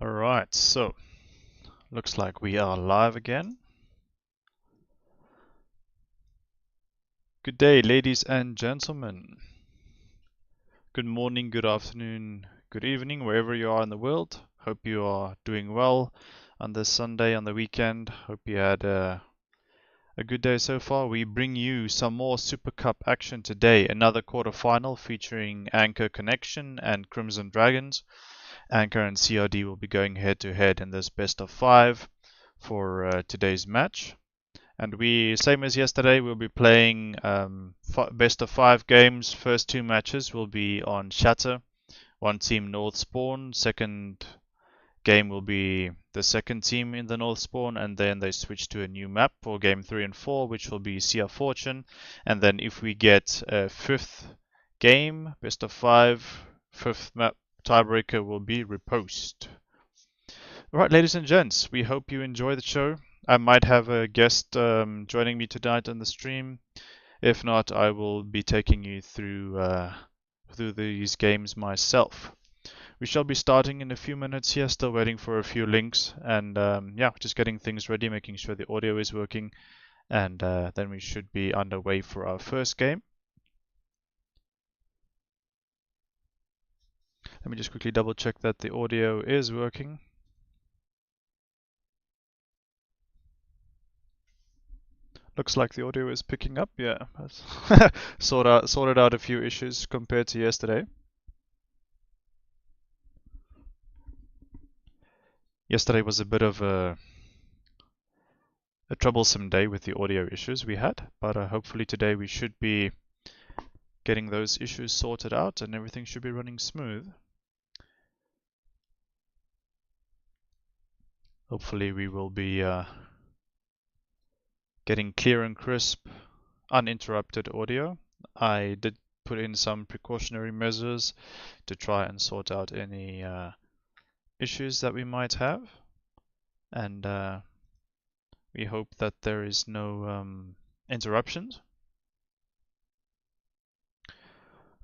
Alright, so looks like we are live again. Good day, ladies and gentlemen. Good morning, good afternoon, good evening, wherever you are in the world. Hope you are doing well on this Sunday, on the weekend. Hope you had a good day so far. We bring you some more Super Cup action today. Another quarterfinal featuring Anchor Connection and Crimson Dragons. Anker and CRD will be going head to head in this best of 5 for today's match. And we, same as yesterday, we'll be playing best of 5 games. First 2 matches will be on Shatter. One team North Spawn. Second game will be the second team in the North Spawn, and then they switch to a new map for game 3 and 4, which will be Sea of Fortune. And then if we get a 5th game, best of 5, 5th map tiebreaker will be Riposte. Alright, ladies and gents, we hope you enjoy the show. I might have a guest joining me tonight on the stream. If not, I will be taking you through these games myself. We shall be starting in a few minutes here, still waiting for a few links, and yeah, just getting things ready, making sure the audio is working, and then we should be underway for our first game. Let me just quickly double check that the audio is working. Looks like the audio is picking up, yeah. Sorted out a few issues compared to yesterday. Yesterday was a bit of a troublesome day with the audio issues we had, but hopefully today we should be getting those issues sorted out and everything should be running smooth. Hopefully we will be getting clear and crisp, uninterrupted audio. I did put in some precautionary measures to try and sort out any issues that we might have, and we hope that there is no interruptions.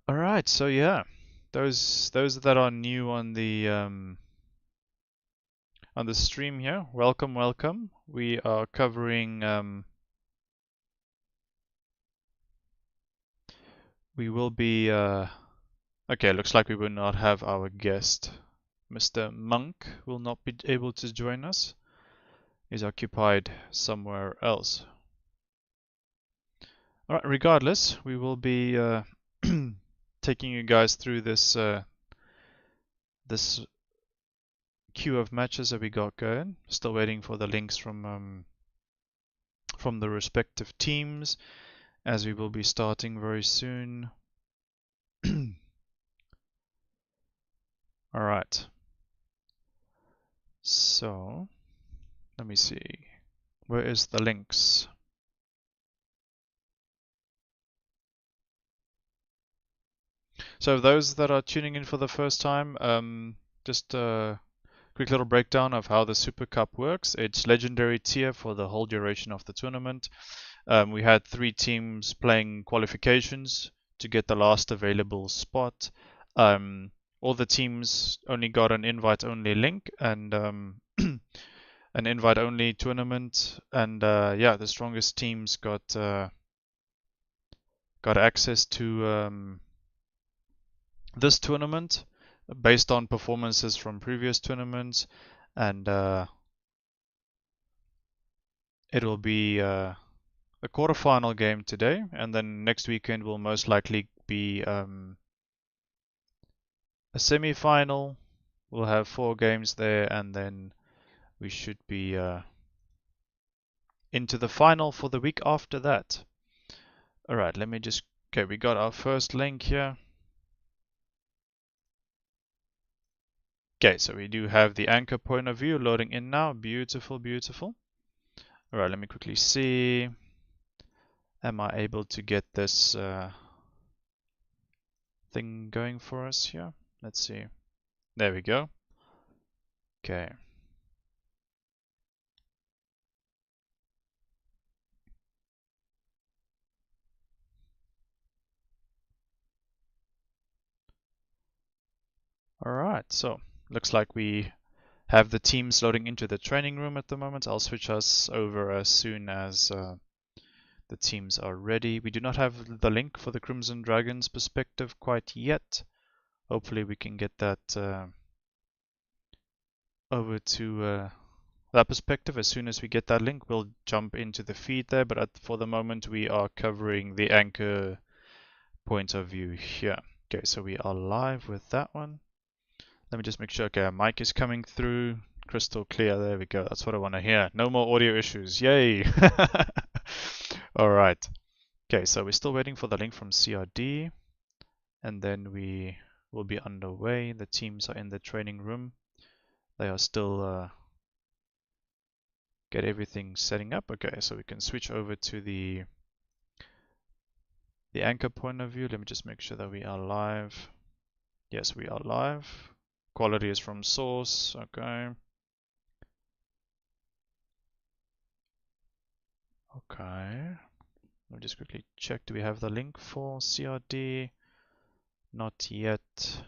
Alright, so yeah, those that are new on the stream here, welcome. We are covering we will be okay, looks like we will not have our guest. Mr. Monk will not be able to join us. He's occupied somewhere else. Alright, regardless, we will be taking you guys through this this queue of matches that we got going. Still waiting for the links from the respective teams, as we will be starting very soon. Alright. So, let me see. Where is the links? So those that are tuning in for the first time, just a quick little breakdown of how the Super Cup works. It's legendary tier for the whole duration of the tournament. We had 3 teams playing qualifications to get the last available spot. All the teams only got an invite-only link and an invite-only tournament. And yeah, the strongest teams got access to this tournament based on performances from previous tournaments, and it'll be a quarterfinal game today, and then next weekend will most likely be a semi-final. We'll have 4 games there, and then we should be into the final for the week after that. Alright, let me just... Okay, we got our first link here. Okay, so we do have the anchor point of view loading in now. Beautiful, beautiful. Alright, let me quickly see. Am I able to get this thing going for us here? Let's see. There we go. Okay. Alright, so looks like we have the teams loading into the training room at the moment. I'll switch us over as soon as the teams are ready. We do not have the link for the Crimson Dragons perspective quite yet. Hopefully we can get that over to that perspective. As soon as we get that link, we'll jump into the feed there, but for the moment we are covering the anchor point of view here. Okay, so we are live with that one. Let me just make sure, okay, our mic is coming through crystal clear. There we go. That's what I want to hear. No more audio issues. Yay! Alright. Okay, so we're still waiting for the link from CRD, and then we will be underway. The teams are in the training room. They are still get everything setting up. Okay, so we can switch over to the anchor point of view. Let me just make sure that we are live. Yes, we are live. Quality is from source. Okay. Okay. Let me just quickly check. Do we have the link for CRD? Not yet.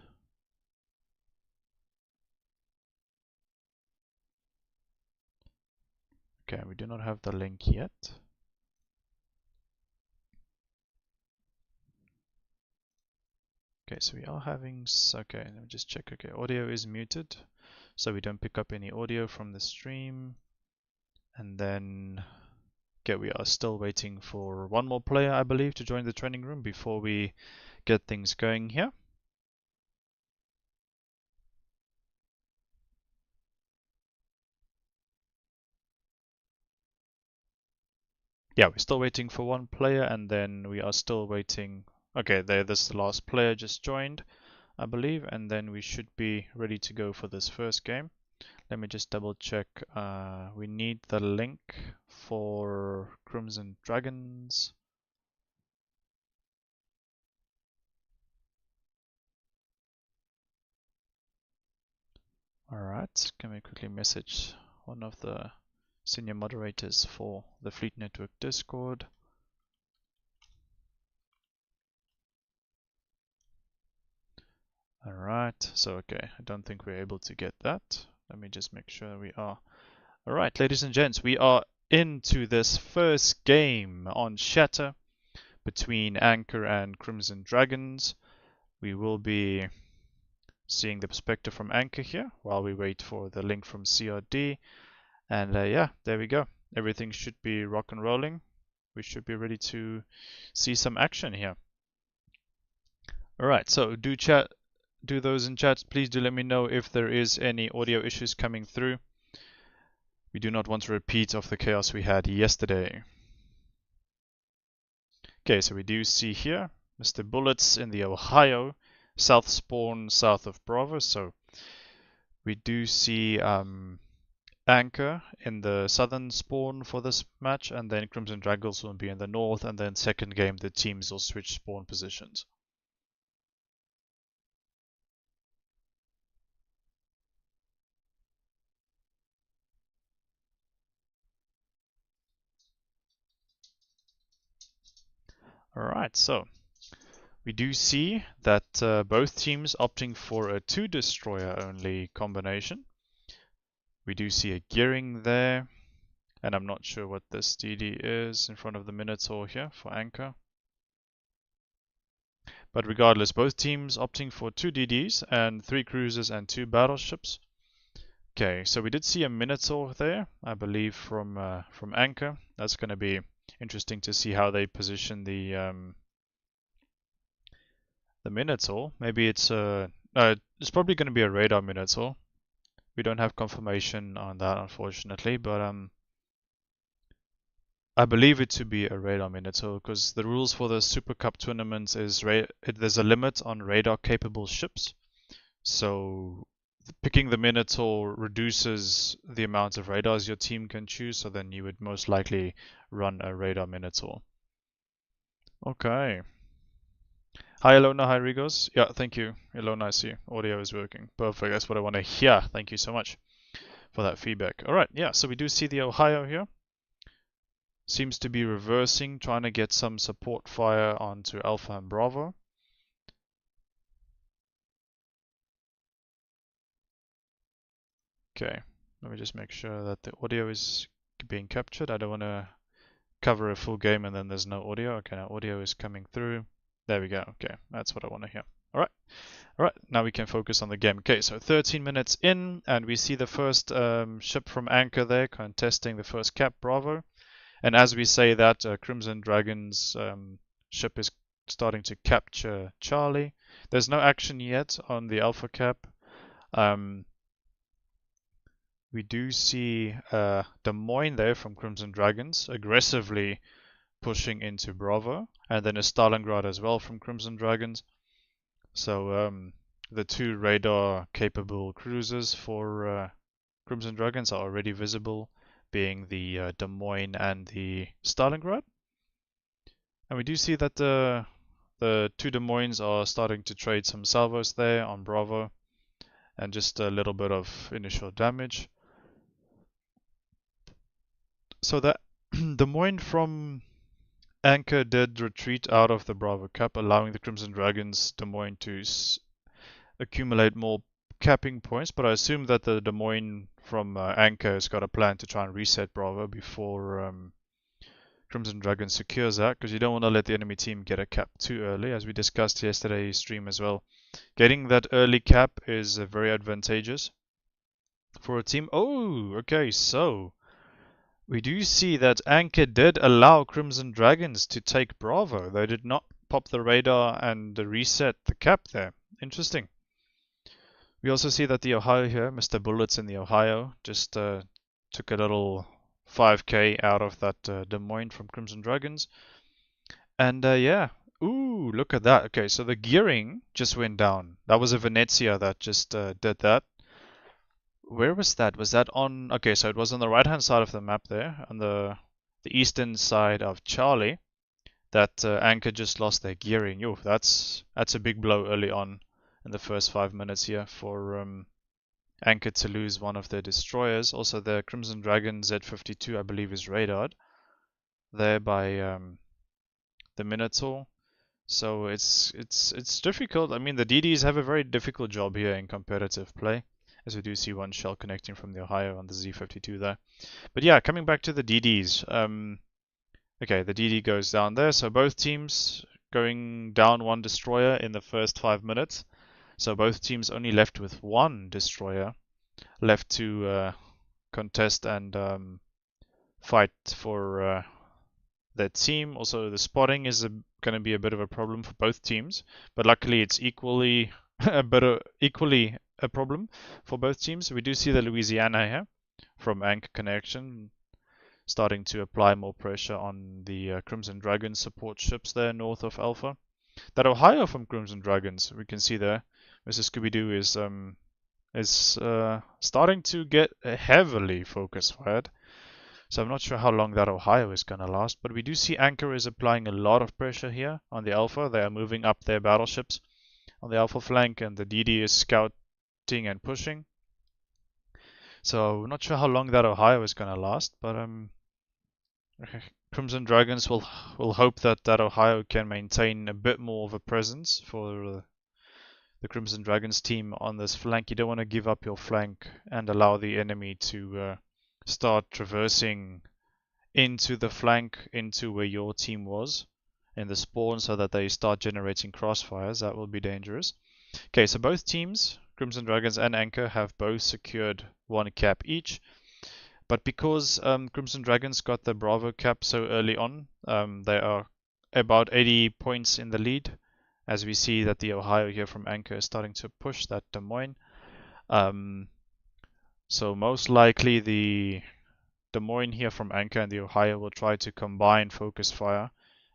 Okay, we do not have the link yet. Okay, so we are having, okay, let me just check. Okay, audio is muted, so we don't pick up any audio from the stream. And then, okay, we are still waiting for one more player, I believe, to join the training room before we get things going here. Yeah, we're still waiting for one player, and then we are still waiting. Okay, this is the last player just joined, I believe, and then we should be ready to go for this first game. Let me just double check. We need the link for Crimson Dragons. Alright, can we quickly message one of the senior moderators for the Fleet Network Discord? Alright, so okay, I don't think we're able to get that. Let me just make sure we are. Alright, ladies and gents, we are into this first game on Shatter between Anchor and Crimson Dragons. We will be seeing the perspective from Anchor here while we wait for the link from CRD. And yeah, there we go. Everything should be rock and rolling. We should be ready to see some action here. Alright, so do those in chat. Please do let me know if there is any audio issues coming through. We do not want to repeat of the chaos we had yesterday. Okay, so we do see here Mr. Bullets in the Ohio, south spawn south of Bravo. So we do see Anchor in the southern spawn for this match, and then Crimson Dragons will be in the north, and then second game the teams will switch spawn positions. Alright, so we do see that both teams opting for a 2 destroyer only combination. We do see a gearing there, and I'm not sure what this DD is in front of the Minotaur here for Anchor. But regardless, both teams opting for 2 DDs and 3 cruisers and 2 battleships. Okay, so we did see a Minotaur there, I believe from Anchor. That's going to be interesting to see how they position the Minotaur. Maybe it's it's probably going to be a radar Minotaur. We don't have confirmation on that, unfortunately, but I believe it to be a radar Minotaur because the rules for the SuperCup Tournament is there's a limit on radar capable ships. So picking the Minotaur reduces the amount of radars your team can choose, so then you would most likely run a radar Minotaur. Okay. Hi Ilona, hi Rigos. Yeah, thank you. Ilona, I see. Audio is working. Perfect, that's what I want to hear. Thank you so much for that feedback. Alright, yeah, so we do see the Ohio here. Seems to be reversing, trying to get some support fire onto Alpha and Bravo. Okay, let me just make sure that the audio is being captured. I don't want to cover a full game and then there's no audio. Okay, now audio is coming through. There we go. Okay, that's what I want to hear. All right. All right, now we can focus on the game. Okay, so 13 minutes in, and we see the first ship from Anchor there contesting the first cap, Bravo. And as we say that, Crimson Dragon's ship is starting to capture Charlie. There's no action yet on the Alpha cap. We do see Des Moines there from Crimson Dragons aggressively pushing into Bravo, and then a Stalingrad as well from Crimson Dragons. So the two radar-capable cruisers for Crimson Dragons are already visible, being the Des Moines and the Stalingrad. And we do see that the two Des Moines are starting to trade some salvos there on Bravo, and just a little bit of initial damage. So that Des Moines from Anchor did retreat out of the Bravo Cup, allowing the Crimson Dragons Des Moines to accumulate more capping points, but I assume that the Des Moines from Anchor has got a plan to try and reset Bravo before Crimson Dragon secures that, because you don't want to let the enemy team get a cap too early, as we discussed yesterday's stream as well. Getting that early cap is very advantageous for a team. Oh, okay, so we do see that Anchor did allow Crimson Dragons to take Bravo. They did not pop the radar and reset the cap there. Interesting. We also see that the Ohio here, Mr. Bullets in the Ohio, just took a little 5k out of that Des Moines from Crimson Dragons. And yeah, ooh, look at that. Okay, so the gearing just went down. That was a Venezia that just did that. Where was that? Was that on... Okay, so it was on the right-hand side of the map there, on the eastern side of Charlie, that Anchor just lost their gearing. Yo, that's a big blow early on in the first 5 minutes here for Anchor to lose one of their destroyers. Also, the Crimson Dragon Z52, I believe, is radared there by the Minotaur. So it's difficult. I mean, the DDs have a very difficult job here in competitive play, as we do see one shell connecting from the Ohio on the Z52 there. But yeah, coming back to the DDs. Okay, the DD goes down there. So both teams going down one destroyer in the first 5 minutes. So both teams only left with one destroyer left to contest and fight for their team. Also, the spotting is going to be a bit of a problem for both teams, but luckily it's equally a problem for both teams. We do see the Louisiana here from Anchor Connection starting to apply more pressure on the Crimson Dragon support ships there north of Alpha. That Ohio from Crimson Dragons, we can see there, Mr. Scooby-Doo is starting to get heavily focus fired. So I'm not sure how long that Ohio is going to last, but we do see Anchor is applying a lot of pressure here on the Alpha. They are moving up their battleships on the Alpha flank, and the DD is scouting and pushing. So I'm not sure how long that Ohio is going to last, but Crimson Dragons will hope that Ohio can maintain a bit more of a presence for the Crimson Dragons team on this flank. You don't want to give up your flank and allow the enemy to start traversing into the flank, into where your team was in the spawn, so that they start generating crossfires. That will be dangerous. Okay, so both teams, Crimson Dragons and Anchor, have both secured one cap each. But because Crimson Dragons got the Bravo cap so early on, they are about 80 points in the lead, as we see that the Ohio here from Anchor is starting to push that Des Moines. So most likely the Des Moines here from Anchor and the Ohio will try to combine focus fire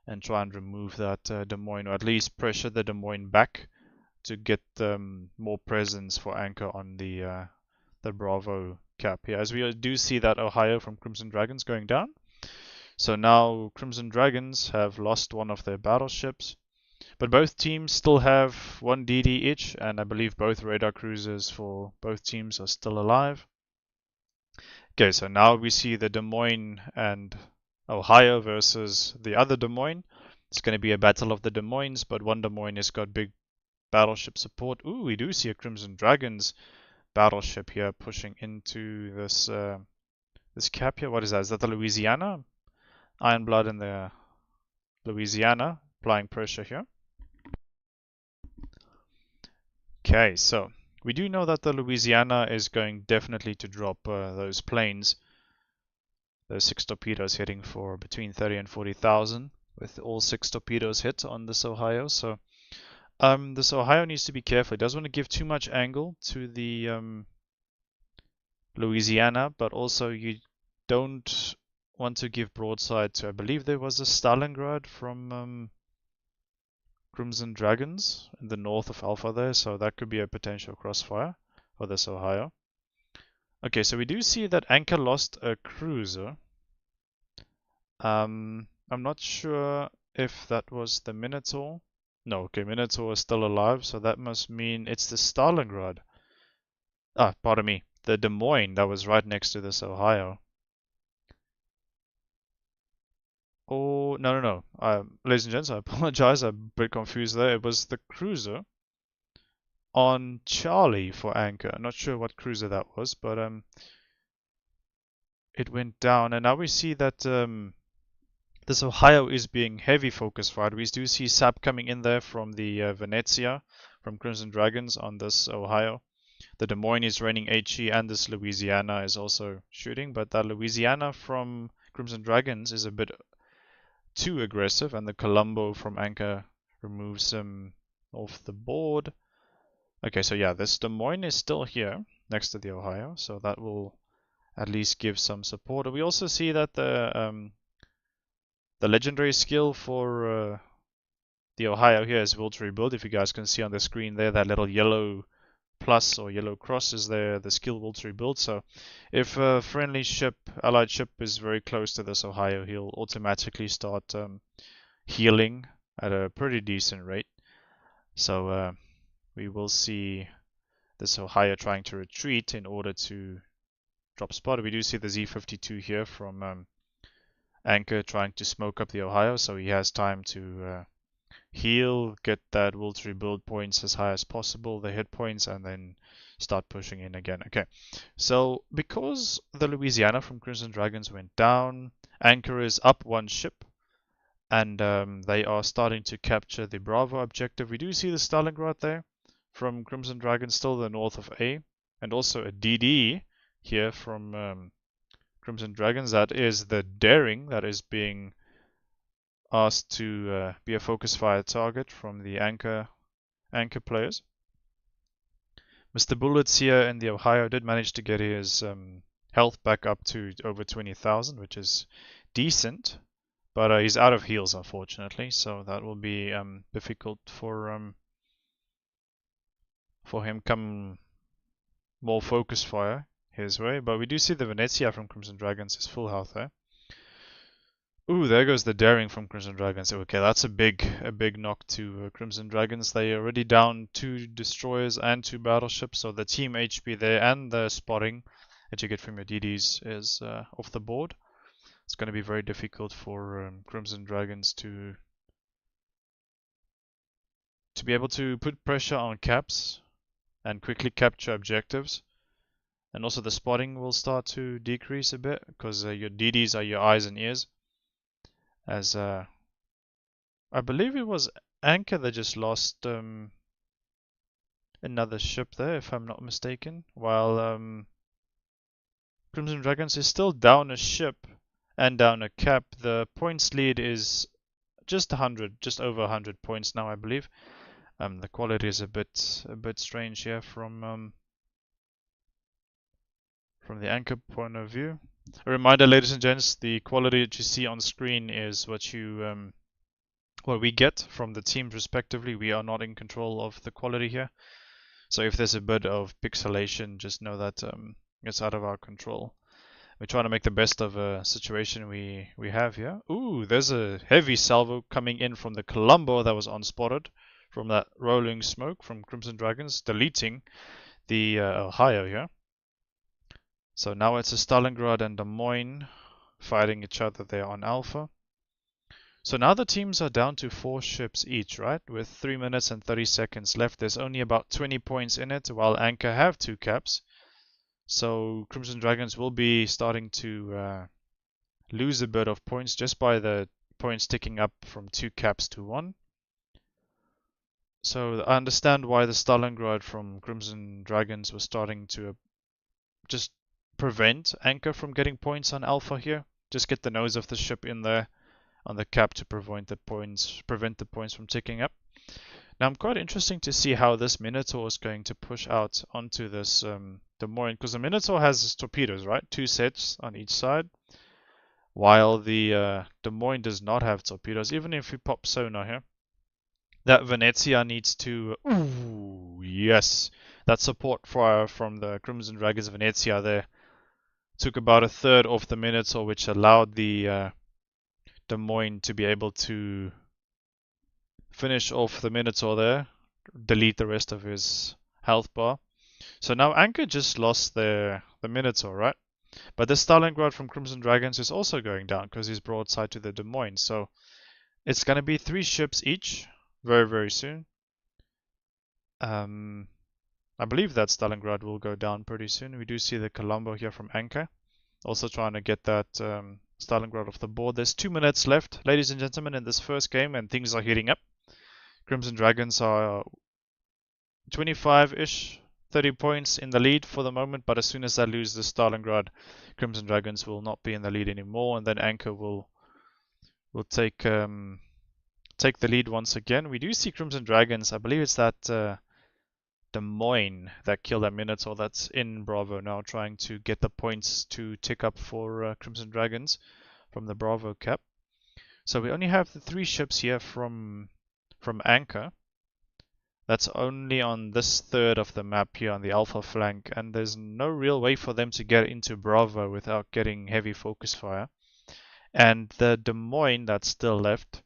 and try and remove that Des Moines, or at least pressure the Des Moines back to get more presence for Anchor on the Bravo cap here. As we do see that Ohio from Crimson Dragons going down. So now Crimson Dragons have lost one of their battleships. But both teams still have one DD each, and I believe both radar cruisers for both teams are still alive. Okay, so now we see the Des Moines and Ohio versus the other Des Moines. It's going to be a battle of the Des Moines, but one Des Moines has got big battleship support. Ooh, we do see a Crimson Dragons battleship here pushing into this this cap here. What is that? Is that the Louisiana? Ironblood in the Louisiana applying pressure here. Okay, so we do know that the Louisiana is going definitely to drop those planes, those 6 torpedoes hitting for between 30 and 40,000 with all 6 torpedoes hit on this Ohio. So this Ohio needs to be careful. It doesn't want to give too much angle to the Louisiana, but also you don't want to give broadside to, I believe there was a Stalingrad from Crimson Dragons in the north of Alpha there, so that could be a potential crossfire for this Ohio. Okay, so we do see that Anchor lost a cruiser. I'm not sure if that was the Minotaur. No, okay, Minotaur is still alive, so that must mean it's the Stalingrad. Ah, pardon me, the Des Moines that was right next to this Ohio. Oh, no. Ladies and gents, I apologize. I'm a bit confused there. It was the cruiser on Charlie for Anchor. I'm not sure what cruiser that was, but it went down. And now we see that this Ohio is being heavy focus fired. We do see SAP coming in there from the Venezia, from Crimson Dragons on this Ohio. The Des Moines is raining HE, and this Louisiana is also shooting, but that Louisiana from Crimson Dragons is a bit too aggressive, and the Colombo from Anchor removes him off the board. Okay, so yeah, this Des Moines is still here next to the Ohio, so that will at least give some support. We also see that the legendary skill for the Ohio here is will to rebuild. If you guys can see on the screen there, that little yellow plus or yellow cross is there, the skill will to rebuild. So if a friendly ship, allied ship, is very close to this Ohio, he'll automatically start healing at a pretty decent rate. So we will see this Ohio trying to retreat in order to drop spot. We do see the Z52 here from Anchor trying to smoke up the Ohio, so he has time to heal, get that will to rebuild points as high as possible, the hit points, and then start pushing in again. Okay, so because the Louisiana from Crimson Dragons went down, Anchor is up 1 ship, and they are starting to capture the Bravo objective. We do see the Stalingrad there from Crimson Dragons, still the north of A, and also a DD here from Crimson Dragons. That is the Daring that is being asked to be a focus fire target from the Anchor players. Mr. Bullets here in the Ohio did manage to get his health back up to over 20,000, which is decent, but he's out of heals unfortunately, so that will be difficult for him come more focus fire his way. But we do see the Venezia from Crimson Dragons is full health there. Ooh, there goes the Daring from Crimson Dragons. Okay, that's a big knock to Crimson Dragons. They are already down 2 destroyers and 2 battleships, so the team HP there and the spotting that you get from your DDs is off the board. It's going to be very difficult for Crimson Dragons to be able to put pressure on caps and quickly capture objectives. And also the spotting will start to decrease a bit because your DDs are your eyes and ears. As I believe it was Anchor that just lost another ship there, if I'm not mistaken, while Crimson Dragons is still down a ship and down a cap. The points lead is just 100, just over 100 points now, I believe. The quality is a bit strange here from the Anchor point of view. A reminder, ladies and gents, the quality that you see on screen is what you what we get from the teams respectively. We are not in control of the quality here, so if there's a bit of pixelation, just know that it's out of our control. We're trying to make the best of a situation we have here. Ooh, there's a heavy salvo coming in from the Colombo that was unspotted from that rolling smoke from Crimson Dragons, deleting the Ohio here. So now it's a Stalingrad and Des Moines fighting each other there on Alpha. So now the teams are down to 4 ships each, right? With 3 minutes and 30 seconds left. There's only about 20 points in it, while Anchor have 2 caps. So Crimson Dragons will be starting to lose a bit of points just by the points ticking up from 2 caps to 1. So I understand why the Stalingrad from Crimson Dragons was starting to just prevent Anchor from getting points on Alpha here. Just get the nose of the ship in there on the cap to prevent the points from ticking up. Now I'm quite interesting to see how this Minotaur is going to push out onto this Des Moines, because the Minotaur has torpedoes, right? 2 sets on each side, while the Des Moines does not have torpedoes. Even if we pop sonar here, that Venezia needs to. Ooh, yes, that support fire from the Crimson Dragons Venezia there took about a third off the Minotaur, which allowed the Des Moines to be able to finish off the Minotaur there, delete the rest of his health bar. So now Anchor just lost the Minotaur, right? But this Stalingrad from Crimson Dragons is also going down because he's broadside to the Des Moines. So it's going to be 3 ships each very, very soon. I believe that Stalingrad will go down pretty soon. We do see the Colombo here from Anchor, also trying to get that Stalingrad off the board. There's 2 minutes left, ladies and gentlemen, in this first game, and things are heating up. Crimson Dragons are 25-ish, 30 points in the lead for the moment, but as soon as they lose the Stalingrad, Crimson Dragons will not be in the lead anymore, and then Anchor will take the lead once again. We do see Crimson Dragons, I believe it's that Des Moines that killed that Minotaur that's in Bravo now, trying to get the points to tick up for Crimson Dragons from the Bravo cap. So we only have the 3 ships here from Anchor. That's only on this third of the map here on the Alpha flank, and there's no real way for them to get into Bravo without getting heavy focus fire. And the Des Moines that's still left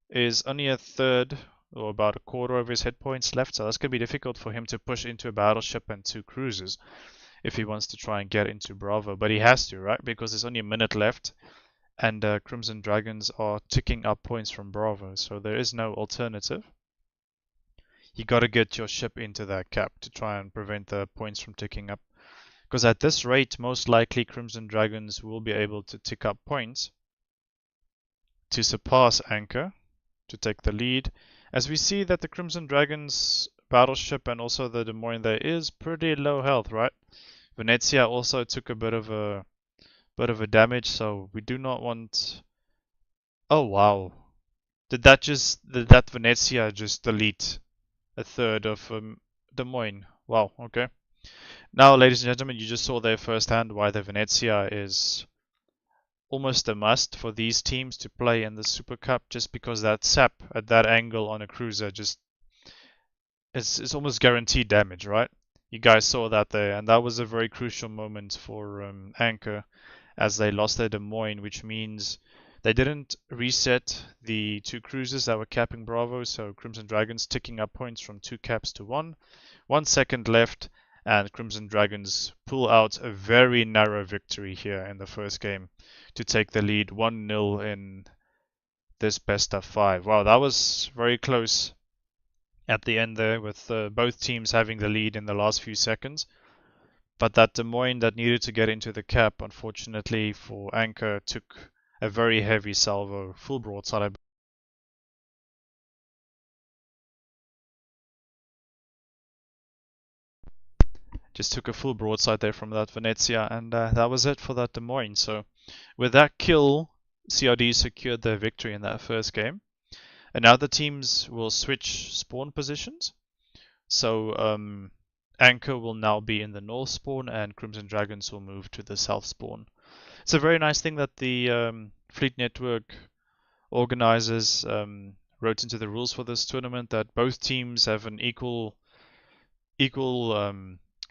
is only a third or about a quarter of his hit points left, so that's going to be difficult for him to push into a battleship and 2 cruisers if he wants to try and get into Bravo. But he has to, right? Because there's only a minute left, and Crimson Dragons are ticking up points from Bravo, so there is no alternative. You got to get your ship into that cap to try and prevent the points from ticking up. Because at this rate, most likely Crimson Dragons will be able to tick up points to surpass Anchor, to take the lead. As we see that the Crimson Dragons battleship and also the Des Moines there is pretty low health, right? Venezia also took a bit of a damage, so we do not want. Oh wow, did that Venezia just delete a third of Des Moines? Wow, okay. Now, ladies and gentlemen, you just saw there firsthand why the Venezia is almost a must for these teams to play in the Super Cup, just because that sap at that angle on a cruiser just it's almost guaranteed damage, right? You guys saw that there, and that was a very crucial moment for Anchor as they lost their Des Moines, which means they didn't reset the 2 cruisers that were capping Bravo, so Crimson Dragons ticking up points from 2 caps to 1. 1 second left, and Crimson Dragons pull out a very narrow victory here in the first game to take the lead 1-0 in this best of 5. Wow, that was very close at the end there, with both teams having the lead in the last few seconds. But that Des Moines that needed to get into the cap, unfortunately for Anchor, took a very heavy salvo, full broadside. Just took a full broadside there from that Venezia, and that was it for that Des Moines. So with that kill, CRD secured their victory in that first game. And now the teams will switch spawn positions. So Anchor will now be in the north spawn, and Crimson Dragons will move to the south spawn. It's a very nice thing that the Fleet Network organizers wrote into the rules for this tournament, that both teams have an equal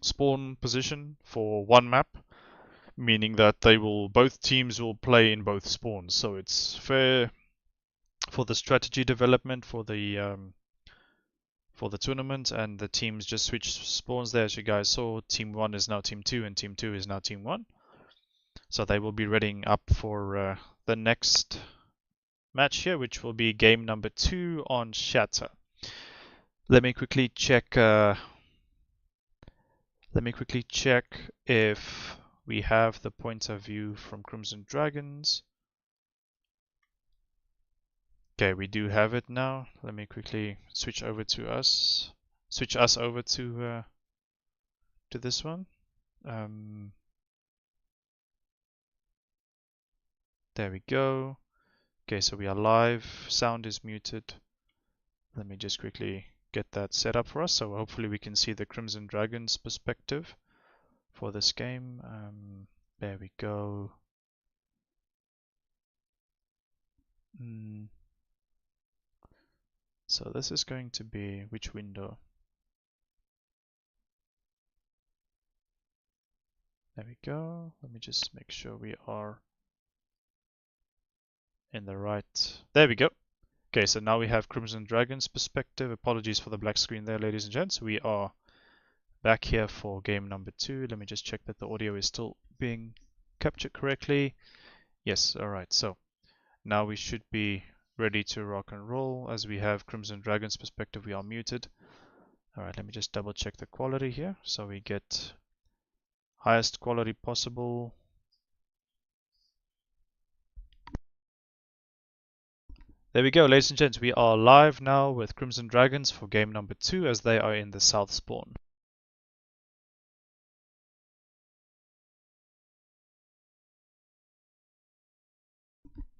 spawn position for one map, meaning that both teams will play in both spawns. So it's fair for the strategy development for the tournament, and the teams just switch spawns there. As you guys saw, Team 1 is now Team 2, and Team 2 is now Team 1. So they will be readying up for the next match here, which will be game number 2 on Shatter. Let me quickly check Let me quickly check if we have the point of view from Crimson Dragons. Okay, we do have it now. Let me quickly switch over to us. Switch us over to this one. There we go. Okay, so we are live. Sound is muted. Let me just quickly get that set up for us. So hopefully we can see the Crimson Dragons perspective for this game. There we go. So this is going to be which window? There we go. Let me just make sure we are in the right. There we go. Okay, so now we have Crimson Dragons perspective. Apologies for the black screen there, ladies and gents. We are back here for game number 2. Let me just check that the audio is still being captured correctly. Yes, alright. So now we should be ready to rock and roll. As we have Crimson Dragons perspective, we are muted. Alright, let me just double check the quality here. So we get highest quality possible. There we go, ladies and gents. We are live now with Crimson Dragons for game number 2 as they are in the south spawn.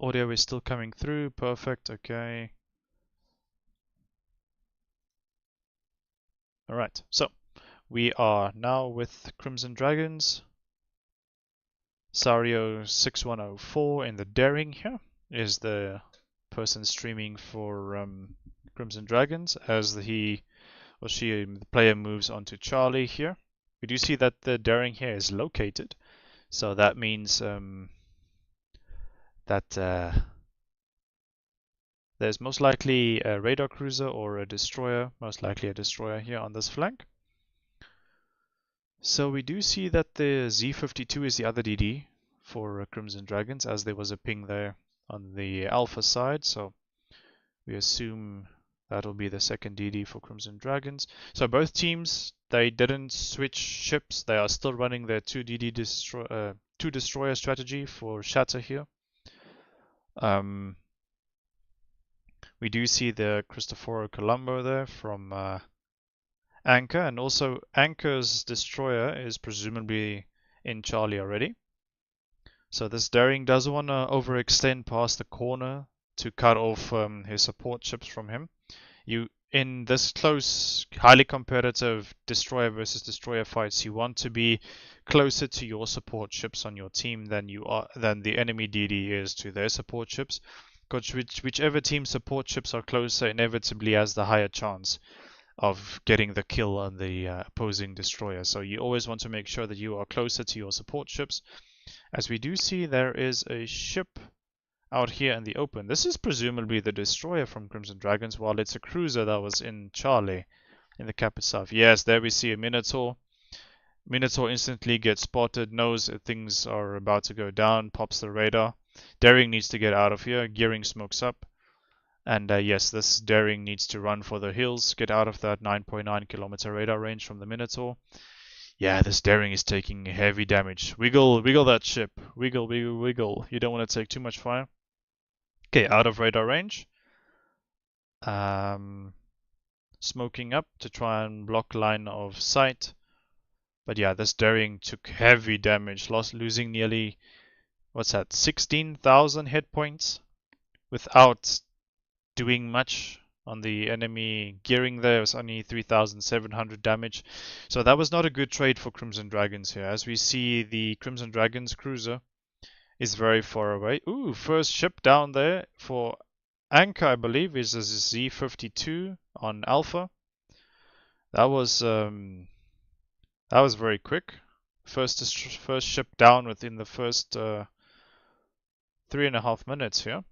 Audio is still coming through. Perfect. Okay. Alright, so we are now with Crimson Dragons. Sario 6104 in the daring here is the person streaming for Crimson Dragons as he or she, the player, moves on to Charlie here. We do see that the daring here is located, so that means that there's most likely a radar cruiser or a destroyer, most likely a destroyer here on this flank. So we do see that the Z52 is the other DD for Crimson Dragons, as there was a ping there on the Alpha side, so we assume that'll be the second DD for Crimson Dragons. So both teams, they didn't switch ships. They are still running their 2DD two destroyer strategy for Shatter here. We do see the Cristoforo Colombo there from Anker, and also Anker's destroyer is presumably in Charlie already. So this daring does want to overextend past the corner to cut off his support ships from him. In this close, highly competitive destroyer versus destroyer fights, you want to be closer to your support ships on your team than the enemy DD is to their support ships. Because whichever team's support ships are closer inevitably has the higher chance of getting the kill on the opposing destroyer. So you always want to make sure that you are closer to your support ships. As we do see, there is a ship out here in the open. This is presumably the destroyer from Crimson Dragons, while it's a cruiser that was in Charlie in the Kappa South. Yes, there we see a Minotaur. Minotaur instantly gets spotted, knows that things are about to go down, pops the radar. Daring needs to get out of here. Gearing smokes up. And yes, this Daring needs to run for the hills, get out of that 9.9 kilometer radar range from the Minotaur. Yeah, this Daring is taking heavy damage. Wiggle that ship. Wiggle, wiggle, wiggle. You don't want to take too much fire. Okay, out of radar range. Smoking up to try and block line of sight. But yeah, this Daring took heavy damage, losing nearly, what's that, 16,000 hit points without doing much on the enemy gearing. There was only 3,700 damage. So that was not a good trade for Crimson Dragons here. As we see, the Crimson Dragons cruiser is very far away. Ooh, first ship down there for Anker, I believe, is a Z52 on Alpha. That was very quick. First ship down within the first 3.5 minutes here.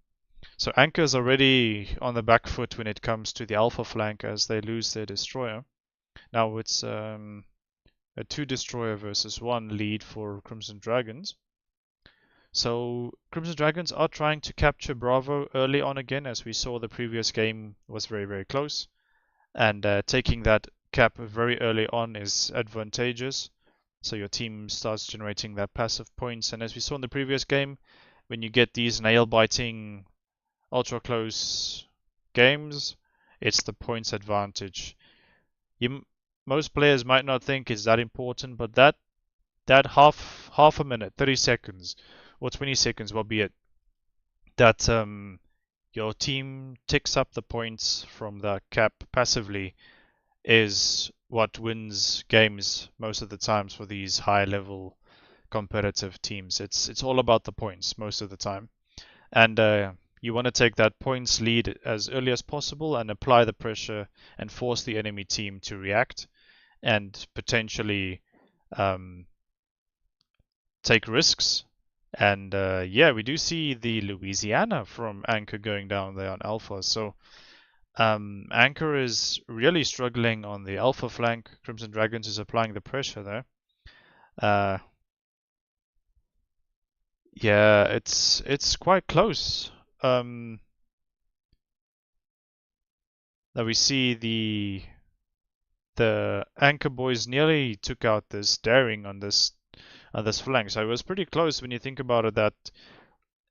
So Anker's already on the back foot when it comes to the Alpha flank as they lose their destroyer. Now it's a 2 destroyer versus 1 lead for Crimson Dragons. So Crimson Dragons are trying to capture Bravo early on again, as we saw the previous game was very, very close. And taking that cap very early on is advantageous. So your team starts generating that passive points. And as we saw in the previous game, when you get these nail-biting, ultra-close games, it's the points advantage. Most players might not think it's that important, but that half a minute, 30 seconds, or 20 seconds, will be it. That your team ticks up the points from the cap passively is what wins games most of the times for these high level competitive teams. It's all about the points most of the time, and you want to take that points lead as early as possible and apply the pressure and force the enemy team to react and potentially take risks. And yeah, we do see the Louisiana from Anchor going down there on Alpha. So Anchor is really struggling on the Alpha flank. Crimson Dragons is applying the pressure there. Yeah, it's quite close. Now we see the Anchor boys nearly took out this daring on this flank. So it was pretty close when you think about it, that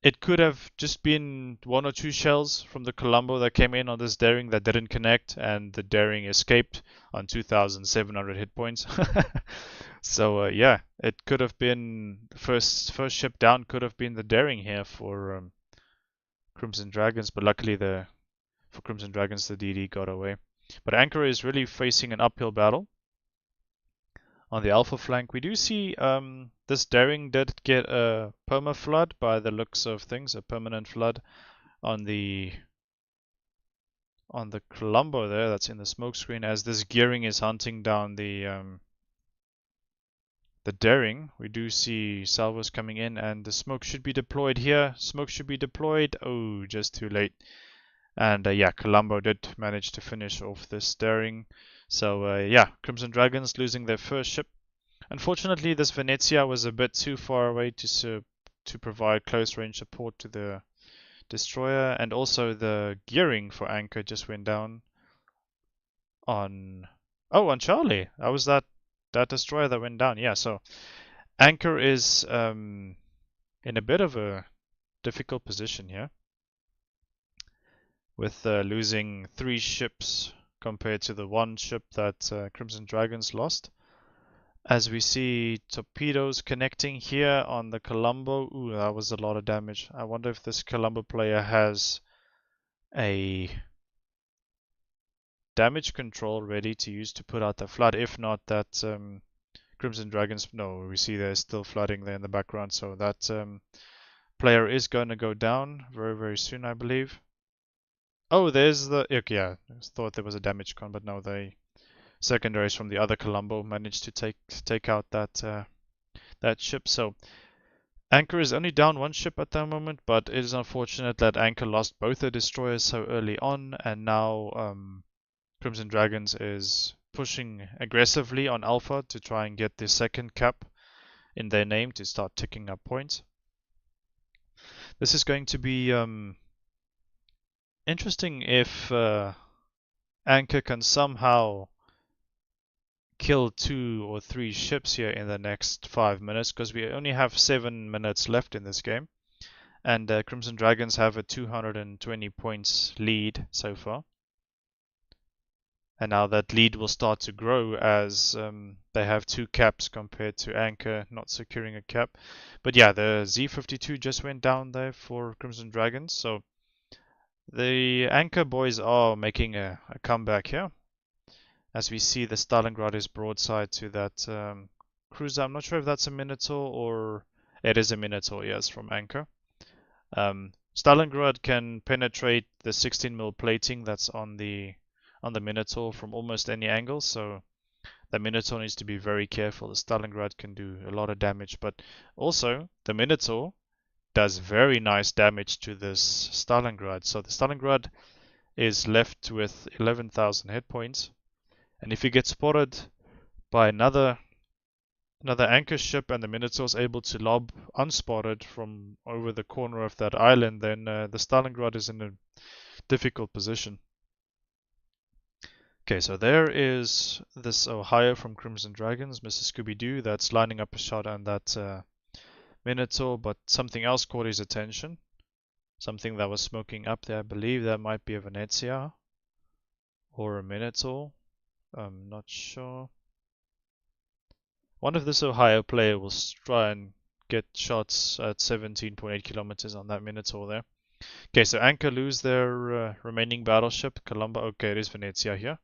it could have just been one or two shells from the Colombo that came in on this daring that didn't connect, and the daring escaped on 2,700 hit points. So yeah, it could have been first ship down. Could have been the daring here for Crimson Dragons, but luckily for Crimson Dragons the DD got away. But Anchor is really facing an uphill battle. On the Alpha flank, we do see this daring did get a perma flood by the looks of things, a permanent flood on the Colombo there. That's in the smoke screen as this gearing is hunting down the daring. We do see salvos coming in, and the smoke should be deployed here. Smoke should be deployed. Oh, just too late. And yeah, Colombo did manage to finish off this daring. So yeah, Crimson Dragons losing their first ship. Unfortunately, this Venezia was a bit too far away to provide close range support to the destroyer, and also the gearing for Anchor just went down on Charlie. That was that destroyer that went down. Yeah, so Anchor is in a bit of a difficult position here, with losing 3 ships compared to the 1 ship that Crimson Dragons lost. As we see torpedoes connecting here on the Colombo. Ooh, that was a lot of damage. I wonder if this Colombo player has a damage control ready to use to put out the flood. If not, that Crimson Dragons, no, we see there's still flooding there in the background. So that player is going to go down very, very soon, I believe. Oh, there's the... Okay, yeah, I thought there was a damage con, but no, the secondaries from the other Colombo managed to take out that ship. So Anchor is only down 1 ship at the moment, but it is unfortunate that Anchor lost both the destroyers so early on, and now Crimson Dragons is pushing aggressively on Alpha to try and get the second cap in their name to start ticking up points. This is going to be interesting if Anchor can somehow kill 2 or 3 ships here in the next 5 minutes, because we only have 7 minutes left in this game, and Crimson Dragons have a 220 points lead so far. And now that lead will start to grow as they have 2 caps compared to Anchor not securing a cap. But yeah, the Z52 just went down there for Crimson Dragons. So the Anchor boys are making a comeback here. As we see the Stalingrad is broadside to that cruiser. I'm not sure if that's a Minotaur or... It is a Minotaur, yes, from Anchor. Stalingrad can penetrate the 16mm plating that's on the Minotaur from almost any angle, so the Minotaur needs to be very careful. The Stalingrad can do a lot of damage, but also the Minotaur does very nice damage to this Stalingrad. So the Stalingrad is left with 11,000 hit points, and if you get spotted by another Anchor ship and the Minotaur is able to lob unspotted from over the corner of that island, then the Stalingrad is in a difficult position. Okay, so there is this Ohio from Crimson Dragons, Mr. Scooby-Doo, that's lining up a shot on that Minotaur, but something else caught his attention. Something that was smoking up there. I believe that might be a Venezia or a Minotaur. I'm not sure. One of this Ohio player will try and get shots at 17.8 kilometers on that Minotaur there. Okay, so Anchor lose their remaining battleship, Colombo. Okay, it is Venezia here.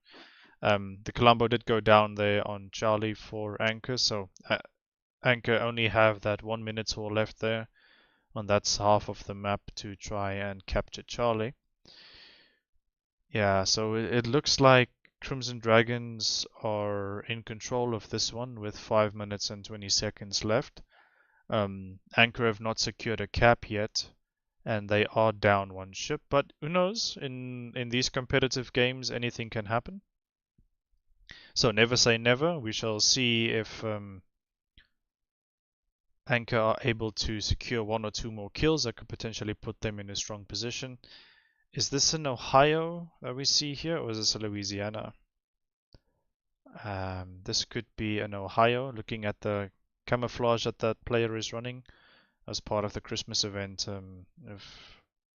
The Colombo did go down there on Charlie for Anchor, so Anchor only have that 1 Minotaur left there, and that's half of the map to try and capture Charlie. Yeah, so it looks like Crimson Dragons are in control of this one with 5 minutes and 20 seconds left. Anchor have not secured a cap yet, and they are down 1 ship. But who knows? In these competitive games, anything can happen. So never say never. We shall see if Anchor are able to secure 1 or 2 more kills that could potentially put them in a strong position. Is this an Ohio that we see here, or is this a Louisiana? This could be an Ohio, looking at the camouflage that that player is running as part of the Christmas event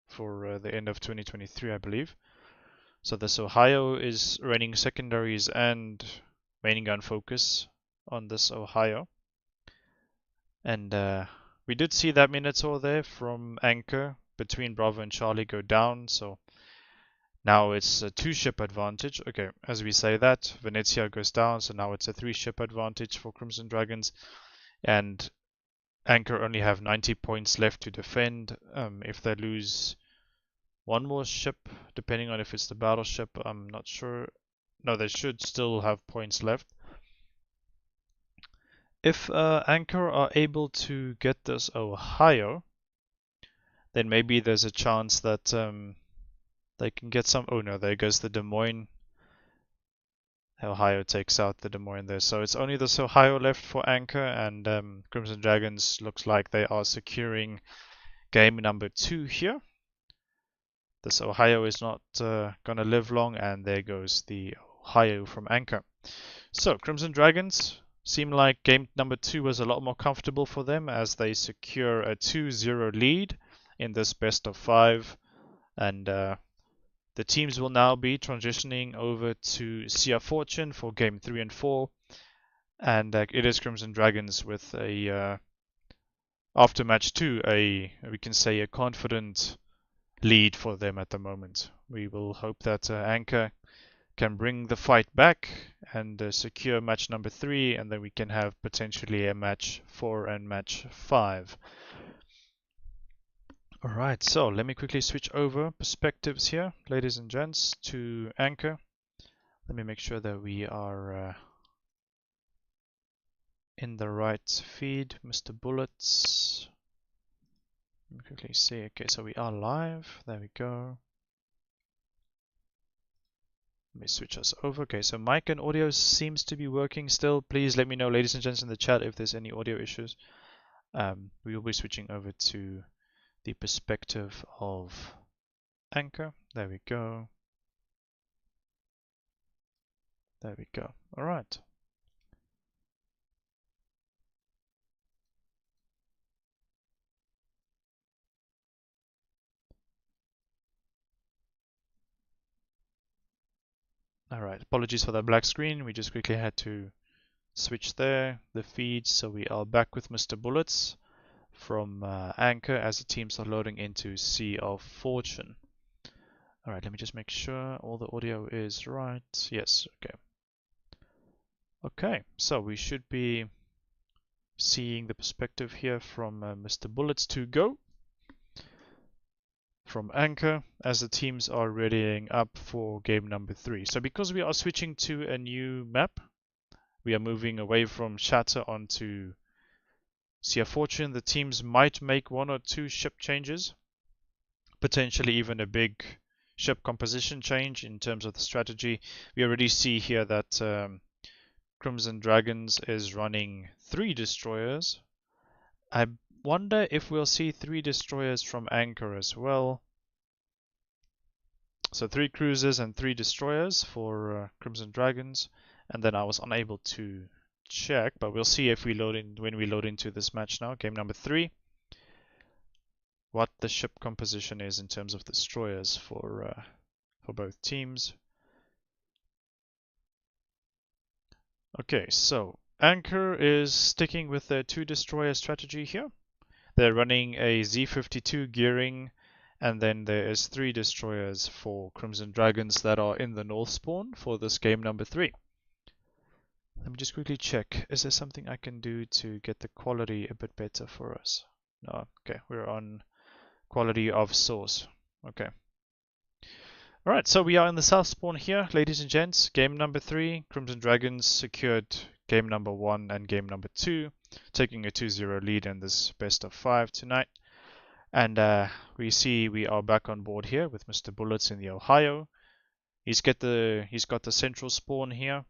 for the end of 2023, I believe. So this Ohio is running secondaries and main gun focus on this Ohio. And we did see that Minotaur there from Anchor between Bravo and Charlie go down, so now it's a 2-ship advantage. Okay, as we say that, Venezia goes down, so now it's a 3-ship advantage for Crimson Dragons. And Anchor only have 90 points left to defend. If they lose 1 more ship, depending on if it's the battleship, I'm not sure. No, they should still have points left. If Anchor are able to get this Ohio, then maybe there's a chance that they can get some. Oh no, there goes the Des Moines. Ohio takes out the Des Moines there. So it's only this Ohio left for Anchor, and Crimson Dragons looks like they are securing game number 2 here. This Ohio is not going to live long, and there goes the Ohio from Anchor. So Crimson Dragons seem like game number 2 was a lot more comfortable for them as they secure a 2-0 lead in this best of 5, and the teams will now be transitioning over to Sea of Fortune for game 3 and 4, and it is Crimson Dragons with a after match 2 we can say a confident lead for them at the moment. We will hope that Anchor can bring the fight back and secure match number 3, and then we can have potentially a match 4 and match 5. Alright, so let me quickly switch over perspectives here, ladies and gents, to Anchor. Let me make sure that we are in the right feed, Mr. Bullets. Let me quickly see. Okay, so we are live. There we go. Let me switch us over. Okay, so mic and audio seems to be working still. Please let me know, ladies and gents, in the chat if there's any audio issues. We will be switching over to the perspective of Anchor. There we go. There we go. All right. All right. Apologies for that black screen. We just quickly had to switch there, the feed. So we are back with Mr. Bullets from Anchor as the teams are loading into Sea of Fortune. All right, let me just make sure all the audio is right. Yes, okay. Okay, so we should be seeing the perspective here from Mr. Bullets to go from Anchor as the teams are readying up for game number 3. So because we are switching to a new map, we are moving away from Shatter onto Sea of Fortune. The teams might make 1 or 2 ship changes, potentially even a big ship composition change in terms of the strategy. We already see here that Crimson Dragons is running 3 destroyers. I wonder if we'll see 3 destroyers from Anchor as well. So 3 cruisers and 3 destroyers for Crimson Dragons, and then I was unable to check, but we'll see if we load in when we load into this match now, game number 3, what the ship composition is in terms of destroyers for both teams. Okay, so Anker is sticking with their 2 destroyer strategy here. They're running a Z52 gearing, and then there is 3 destroyers for Crimson Dragons that are in the north spawn for this game number 3. Let me just quickly check. Is there something I can do to get the quality a bit better for us? No, okay, we're on quality of source. Okay. Alright, so we are in the south spawn here, ladies and gents. Game number 3, Crimson Dragons secured game number 1 and game number 2, taking a 2-0 lead in this best of 5 tonight. And we see we are back on board here with Mr. Bullets in the Ohio. He's got the central spawn here,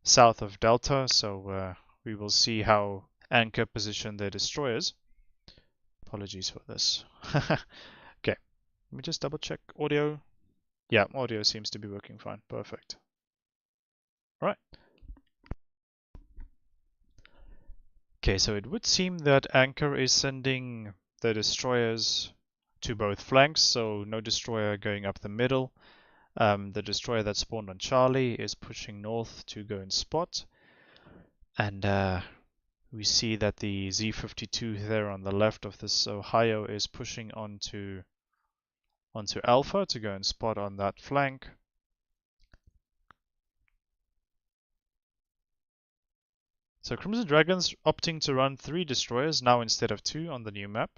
south of Delta, so we will see how Anker position their destroyers. Apologies for this. Okay, let me just double check audio. Yeah, audio seems to be working fine. Perfect. Alright. Okay, so it would seem that Anker is sending the destroyers to both flanks, so no destroyer going up the middle. The destroyer that spawned on Charlie is pushing north to go and spot. And we see that the Z52 there on the left of this Ohio is pushing onto Alpha to go and spot on that flank. So Crimson Dragons opting to run 3 destroyers now instead of 2 on the new map.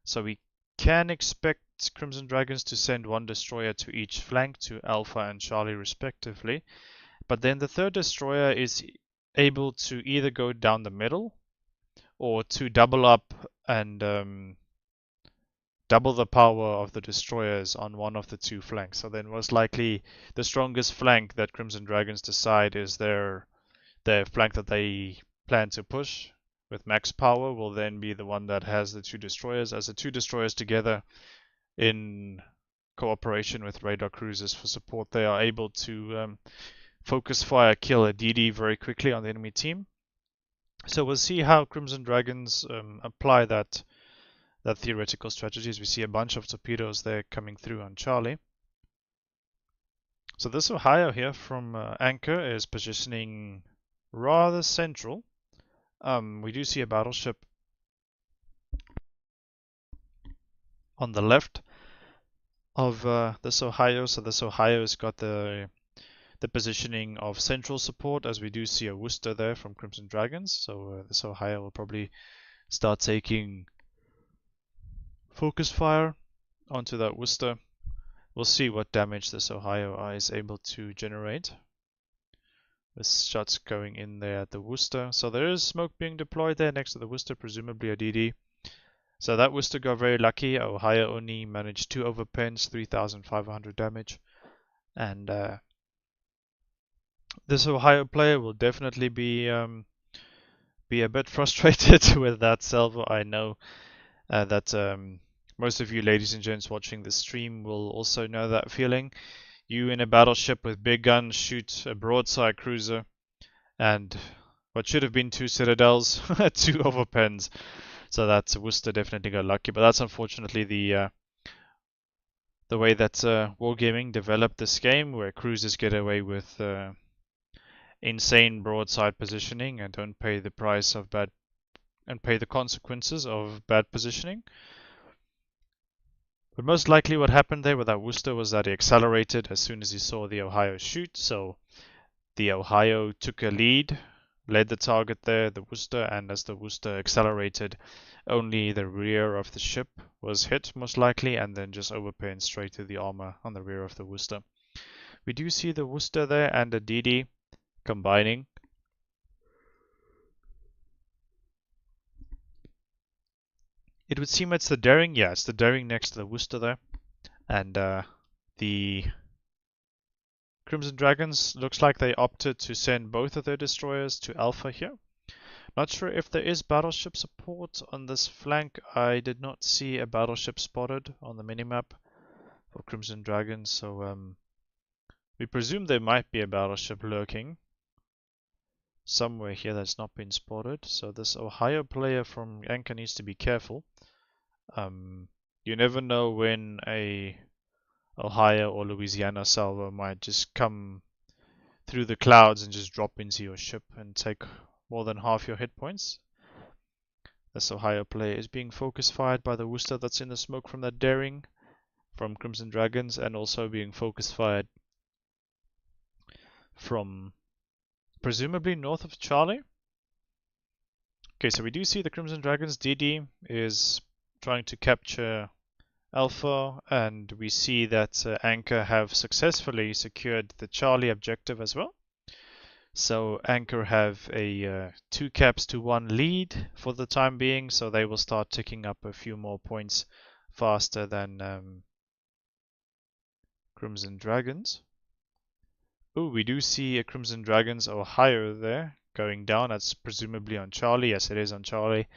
So we can expect Crimson Dragons to send 1 destroyer to each flank, to Alpha and Charlie respectively. But then the 3rd destroyer is able to either go down the middle or to double up and double the power of the destroyers on one of the 2 flanks. So then most likely the strongest flank that Crimson Dragons decide is their flank that they plan to push with max power will then be the one that has the 2 destroyers. As the 2 destroyers together in cooperation with radar cruisers for support, they are able to focus fire, kill a DD very quickly on the enemy team. So we'll see how Crimson Dragons apply that theoretical strategy, as we see a bunch of torpedoes there coming through on Charlie. So this Ohio here from Anker is positioning rather central. We do see a battleship on the left of this Ohio. So this Ohio has got the positioning of central support, as we do see a Worcester there from Crimson Dragons. So this Ohio will probably start taking focus fire onto that Worcester. We'll see what damage this Ohio is able to generate. With shots going in there at the Worcester. So there is smoke being deployed there next to the Worcester, presumably a DD. So that Worcester got very lucky. Ohio only managed 2 overpens, 3,500 damage. And this Ohio player will definitely be a bit frustrated with that salvo. I know that most of you ladies and gents watching the stream will also know that feeling. You in a battleship with big guns shoot a broadside cruiser and what should have been 2 citadels, 2 overpens. So that Worcester definitely got lucky, but that's unfortunately the way that Wargaming developed this game, where cruisers get away with insane broadside positioning and don't pay the price of pay the consequences of bad positioning. But most likely what happened there with that Worcester was that he accelerated as soon as he saw the Ohio shoot. So the Ohio took a lead, led the target there, the Worcester, and as the Worcester accelerated, only the rear of the ship was hit most likely, and then just overpenned straight to the armor on the rear of the Worcester. We do see the Worcester there and the DD combining. It would seem it's the Daring. Yeah, it's the Daring next to the Worcester there. And the Crimson Dragons looks like they opted to send both of their destroyers to Alpha here. Not sure if there is battleship support on this flank. I did not see a battleship spotted on the minimap for Crimson Dragons. So we presume there might be a battleship lurking somewhere here that's not been spotted. So this Ohio player from Anchor needs to be careful. You never know when a Ohio or Louisiana salvo might just come through the clouds and just drop into your ship and take more than half your hit points. This Ohio player is being focus fired by the Worcester that's in the smoke from that daring from Crimson Dragons, and also being focus fired from presumably north of Charlie. Okay, so we do see the Crimson Dragons DD is trying to capture Alpha, and we see that Anchor have successfully secured the Charlie objective as well. So Anchor have a 2 caps to 1 lead for the time being, so they will start ticking up a few more points faster than Crimson Dragons. Oh, we do see a Crimson Dragons Ohio there going down. That's presumably on Charlie. Yes, it is on Charlie.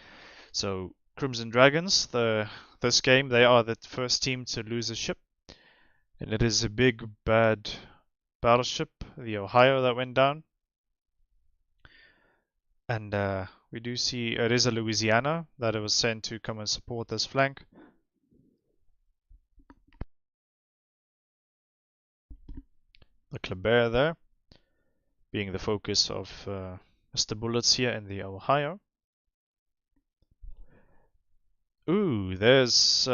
So Crimson Dragons, this game, they are the first team to lose a ship. And it is a big, bad battleship, the Ohio, that went down. And we do see it is a Louisiana that it was sent to come and support this flank. The Kleber there being the focus of Mr. Bullets here in the Ohio. Ooh, there's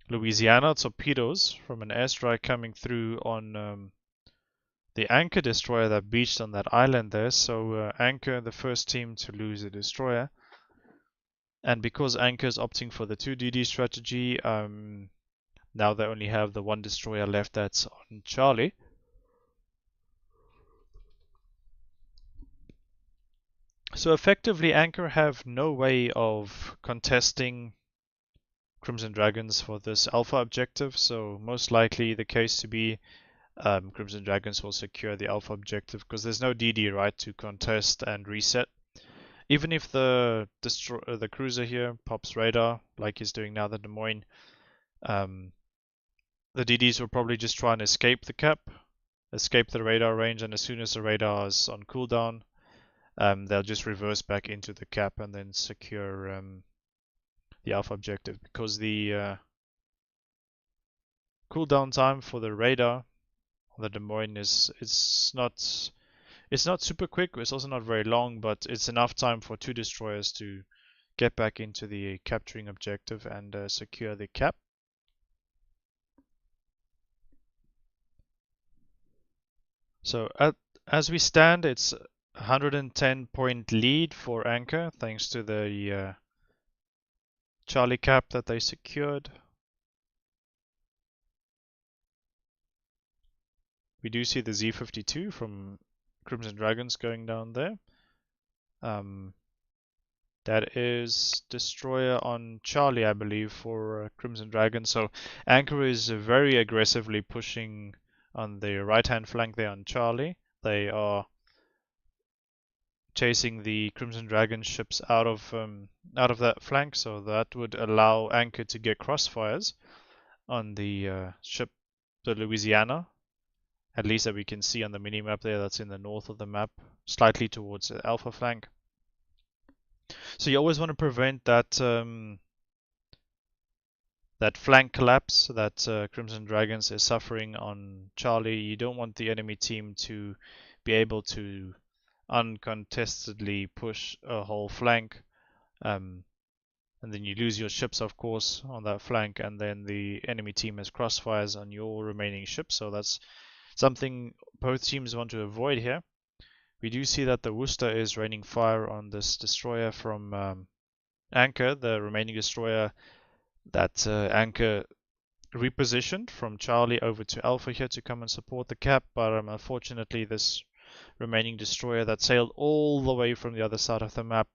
Louisiana torpedoes from an airstrike coming through on the Anchor destroyer that beached on that island there. So Anchor, the first team to lose a destroyer. And because Anchor is opting for the 2DD strategy, now they only have the 1 destroyer left that's on Charlie. So effectively, Anchor have no way of contesting Crimson Dragons for this Alpha objective. So most likely the case to be Crimson Dragons will secure the Alpha objective because there's no DD right to contest and reset. Even if the cruiser here pops radar like he's doing now, the Des Moines, the DDs will probably just try and escape the cap, escape the radar range, and as soon as the radar is on cooldown, they'll just reverse back into the cap and then secure the Alpha objective, because the cooldown time for the radar on the Des Moines it's not super quick. It's also not very long, but it's enough time for 2 destroyers to get back into the capturing objective and secure the cap. So as we stand, it's 110 point lead for Anchor thanks to the Charlie cap that they secured. We do see the Z-52 from Crimson Dragons going down there. That is destroyer on Charlie, I believe, for Crimson Dragon. So Anchor is very aggressively pushing on the right-hand flank there on Charlie. They are chasing the Crimson Dragon ships out of that flank, so that would allow Anchor to get crossfires on the ship, the Louisiana, at least that we can see on the mini-map there. That's in the north of the map, slightly towards the Alpha flank. So you always want to prevent that that flank collapse that Crimson Dragons is suffering on Charlie. You don't want the enemy team to be able to uncontestedly push a whole flank, and then you lose your ships, of course, on that flank, and then the enemy team has crossfires on your remaining ships. So that's something both teams want to avoid here. We do see that the Worcester is raining fire on this destroyer from Anchor, the remaining destroyer that Anchor repositioned from Charlie over to Alpha here to come and support the cap, but unfortunately this remaining destroyer that sailed all the way from the other side of the map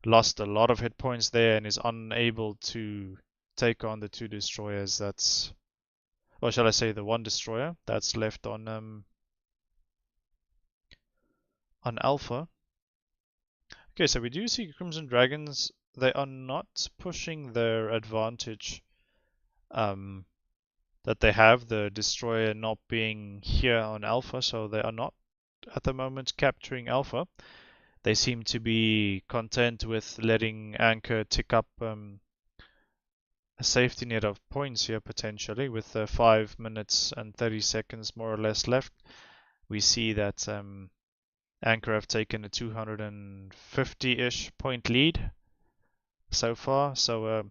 lost a lot of hit points there and is unable to take on the 2 destroyers that's, or shall I say the 1 destroyer that's left on Alpha. Okay, so we do see Crimson Dragons, they are not pushing their advantage that they have, the destroyer not being here on Alpha, so they are not at the moment capturing Alpha. They seem to be content with letting Anchor tick up a safety net of points here potentially with 5 minutes and 30 seconds more or less left. We see that Anchor have taken a 250-ish point lead so far. So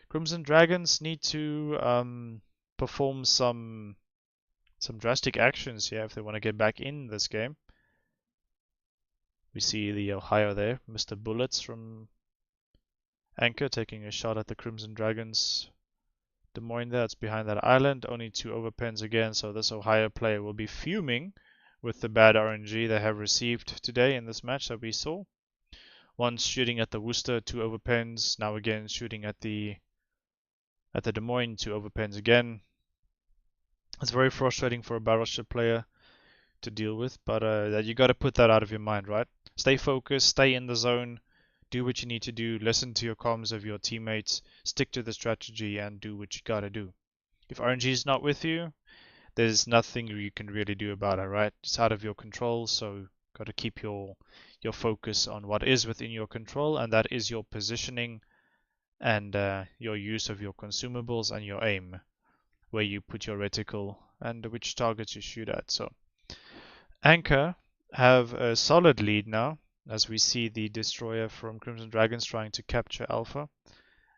Crimson Dragons need to perform some drastic actions here if they want to get back in this game. We see the Ohio there, Mr. Bullets from Anchor taking a shot at the Crimson Dragons. Des Moines there, it's behind that island. Only 2 overpens again, so this Ohio player will be fuming with the bad RNG they have received today in this match that we saw. Once shooting at the Worcester, 2 overpens. Now again shooting at the Des Moines, 2 overpens again. It's very frustrating for a battleship player to deal with, but you got to put that out of your mind, right? Stay focused, stay in the zone, do what you need to do, listen to your comms of your teammates, stick to the strategy, and do what you got to do. If RNG is not with you, there's nothing you can really do about it, right? It's out of your control, so got to keep your focus on what is within your control, and that is your positioning and your use of your consumables and your aim, where you put your reticle and which targets you shoot at. So Anchor have a solid lead now, as we see the destroyer from Crimson Dragons trying to capture Alpha.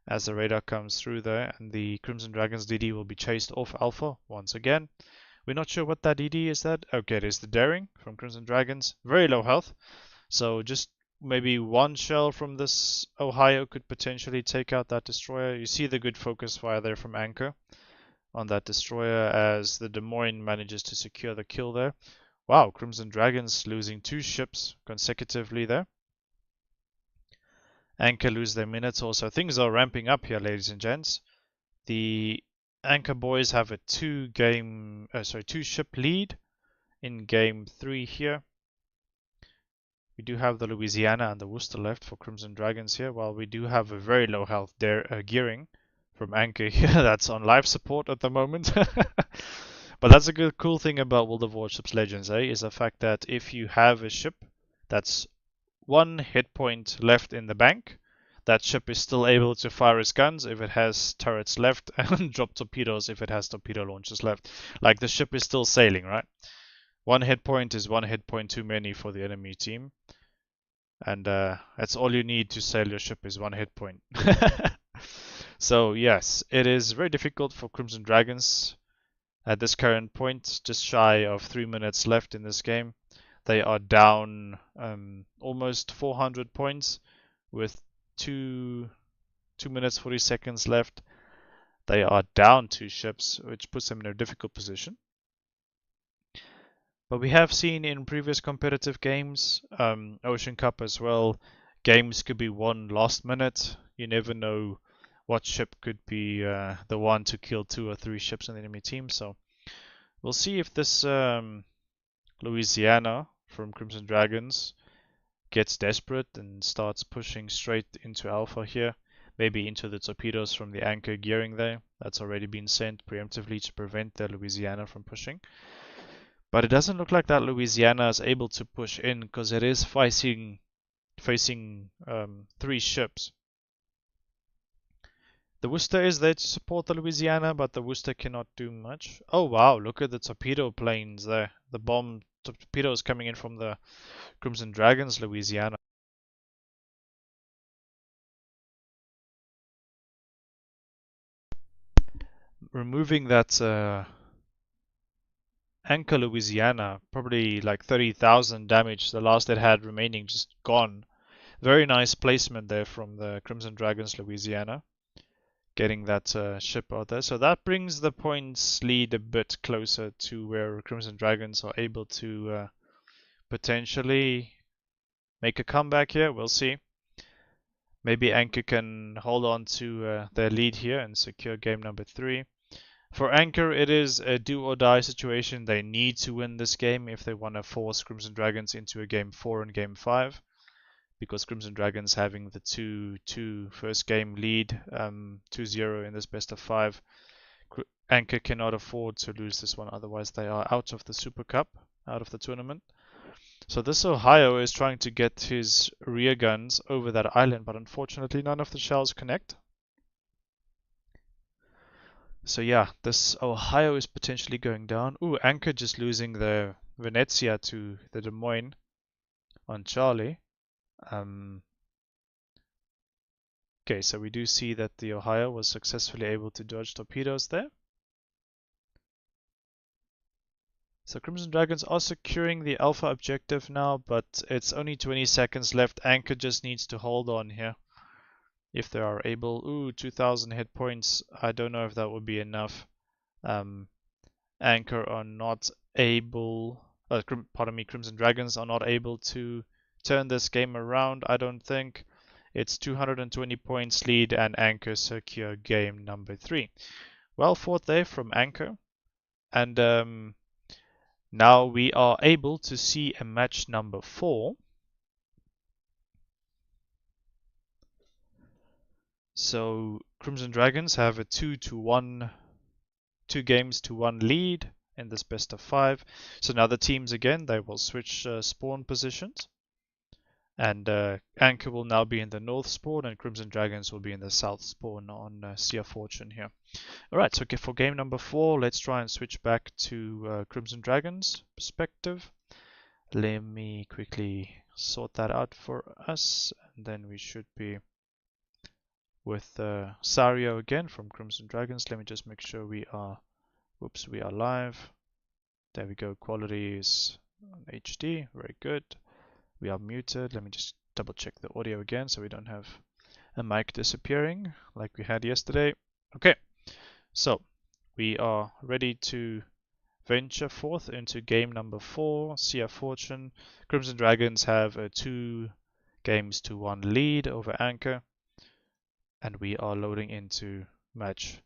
As the radar comes through there, and the Crimson Dragons DD will be chased off Alpha once again. We're not sure what that DD is that. Okay, it is the Daring from Crimson Dragons. Very low health. So just maybe one shell from this Ohio could potentially take out that destroyer. You see the good focus fire there from Anchor on that destroyer as the Des Moines manages to secure the kill there. Wow, Crimson Dragons losing 2 ships consecutively there. Anchor lose their Minotaur, so things are ramping up here, ladies and gents. The Anchor boys have a 2 ship lead in game 3 here. We do have the Louisiana and the Worcester left for Crimson Dragons here, while we do have a very low health gearing from Anchor here that's on life support at the moment. But that's a good cool thing about World of Warships Legends, is the fact that if you have a ship that's 1 hit point left in the bank, that ship is still able to fire its guns if it has turrets left and drop torpedoes if it has torpedo launchers left. Like the ship is still sailing, right? 1 hit point is 1 hit point too many for the enemy team. And that's all you need to sail your ship is 1 hit point. So yes, it is very difficult for Crimson Dragons at this current point, just shy of 3 minutes left in this game. They are down almost 400 points with 2 minutes 40 seconds left. They are down 2 ships, which puts them in a difficult position. But we have seen in previous competitive games, Ocean Cup as well, games could be won last minute. You never know what ship could be the one to kill 2 or 3 ships in the enemy team. So we'll see if this Louisiana from Crimson Dragons gets desperate and starts pushing straight into Alpha here. Maybe into the torpedoes from the Anchor gearing there. That's already been sent preemptively to prevent the Louisiana from pushing. But it doesn't look like that Louisiana is able to push in because it is facing 3 ships. The Worcester is there to support the Louisiana, but the Worcester cannot do much. Oh wow, look at the torpedo planes there. The bomb torpedoes coming in from the Crimson Dragons Louisiana. Removing that Anchor Louisiana, probably like 30,000 damage, the last it had remaining just gone. Very nice placement there from the Crimson Dragons Louisiana, getting that ship out there. So that brings the points lead a bit closer to where Crimson Dragons are able to potentially make a comeback here. We'll see. Maybe Anchor can hold on to their lead here and secure game number 3. For Anchor, it is a do or die situation. They need to win this game if they want to force Crimson Dragons into a game 4 and game 5. Because Crimson Dragons having the 2-2 first game lead, 2-0 in this best of 5, Anchor cannot afford to lose this one, otherwise they are out of the Super Cup, out of the tournament. So this Ohio is trying to get his rear guns over that island, but unfortunately none of the shells connect. So yeah, this Ohio is potentially going down. Ooh, Anchor just losing the Venezia to the Des Moines on Charlie. Okay, so we do see that the Ohio was successfully able to dodge torpedoes there. So Crimson Dragons are securing the Alpha objective now, but it's only 20 seconds left. Anchor just needs to hold on here if they are able. Ooh, 2,000 hit points. I don't know if that would be enough. Anchor are not able, pardon me, Crimson Dragons are not able to turn this game around, I don't think. It's 220 points lead and Anchor secure game number 3. Well fought there from Anchor. And now we are able to see a match number 4. So Crimson Dragons have a 2 games to 1 lead in this best of 5. So now the teams again, they will switch spawn positions. And Anchor will now be in the north spawn and Crimson Dragons will be in the south spawn on Sea of Fortune here. Alright, so for game number 4, let's try and switch back to Crimson Dragons perspective. Let me quickly sort that out for us, and then we should be with Sario again from Crimson Dragons. Let me just make sure we are live. There we go, quality is on HD, very good. We are muted. Let me just double check the audio again so we don't have a mic disappearing like we had yesterday. Okay, so we are ready to venture forth into game number 4, Sea of Fortune. Crimson Dragons have a 2 games to 1 lead over Anchor, and we are loading into match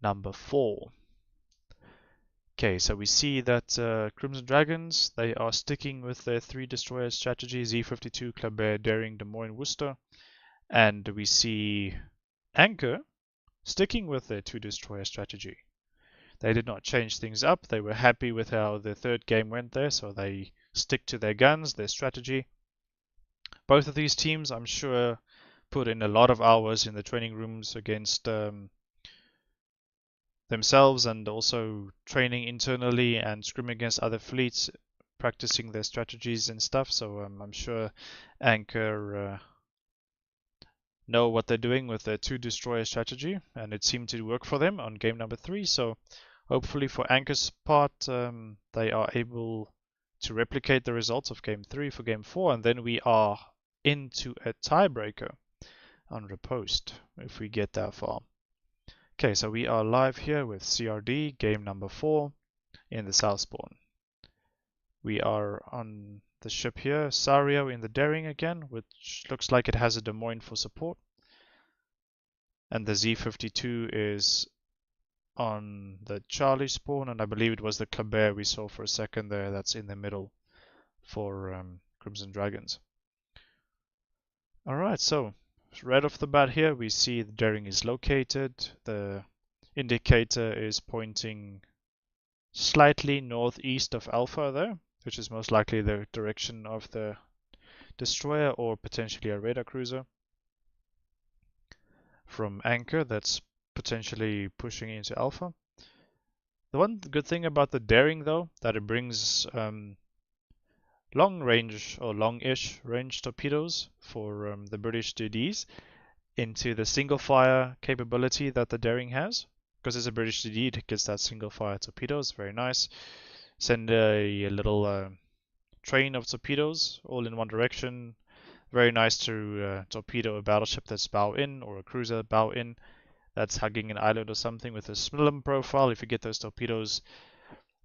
number 4. Okay, so we see that Crimson Dragons, they are sticking with their 3 destroyer strategy, Z52, Clabert, Daring, Des Moines, Worcester. And we see Anchor sticking with their 2 destroyer strategy. They did not change things up. They were happy with how the third game went there, so they stick to their guns, their strategy. Both of these teams, I'm sure, put in a lot of hours in the training rooms against themselves and also training internally and scrimming against other fleets, practicing their strategies and stuff. So I'm sure Anchor know what they're doing with their 2 destroyer strategy, and it seemed to work for them on game number 3. So hopefully for Anchor's part, they are able to replicate the results of game 3 for game 4, and then we are into a tiebreaker on Riposte if we get that far. Okay, so we are live here with CRD, game number 4 in the south spawn. We are on the ship here, Sario in the Daring again, which looks like it has a Des Moines for support. And the Z52 is on the Charlie spawn, and I believe it was the Clabert we saw for a second there that's in the middle for Crimson Dragons. Alright, so right off the bat here we see the Daring is located. The indicator is pointing slightly northeast of Alpha there, which is most likely the direction of the destroyer or potentially a radar cruiser. From Anchor, that's potentially pushing into Alpha. The one good thing about the Daring though, that it brings long range or long-ish range torpedoes for the British DDs into the single fire capability that the Daring has. Because it's a British DD, it gets that single fire torpedoes, very nice. Send a little train of torpedoes all in one direction. Very nice to torpedo a battleship that's bow in or a cruiser bow in that's hugging an island or something with a slim profile. If you get those torpedoes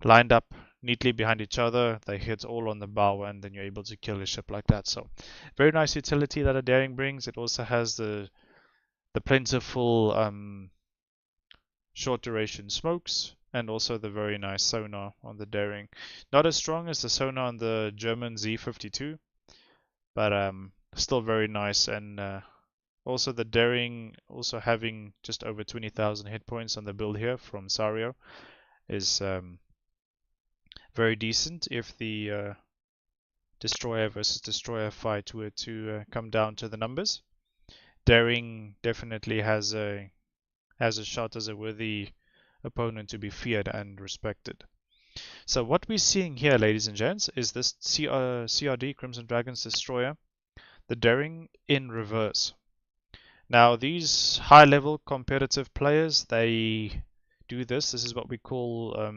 lined up neatly behind each other, they hit all on the bow and then you're able to kill a ship like that. So very nice utility that a Daring brings. It also has the plentiful short duration smokes and also the very nice sonar on the Daring. Not as strong as the sonar on the German Z52, but still very nice and Also, the Daring, also having just over 20,000 hit points on the build here from Sario, is very decent if the destroyer versus destroyer fight were to come down to the numbers. Daring definitely has a shot as a worthy opponent to be feared and respected. So what we're seeing here, ladies and gents, is this CRD Crimson Dragons destroyer, the Daring in reverse. Now these high-level competitive players, they do this. This is what we call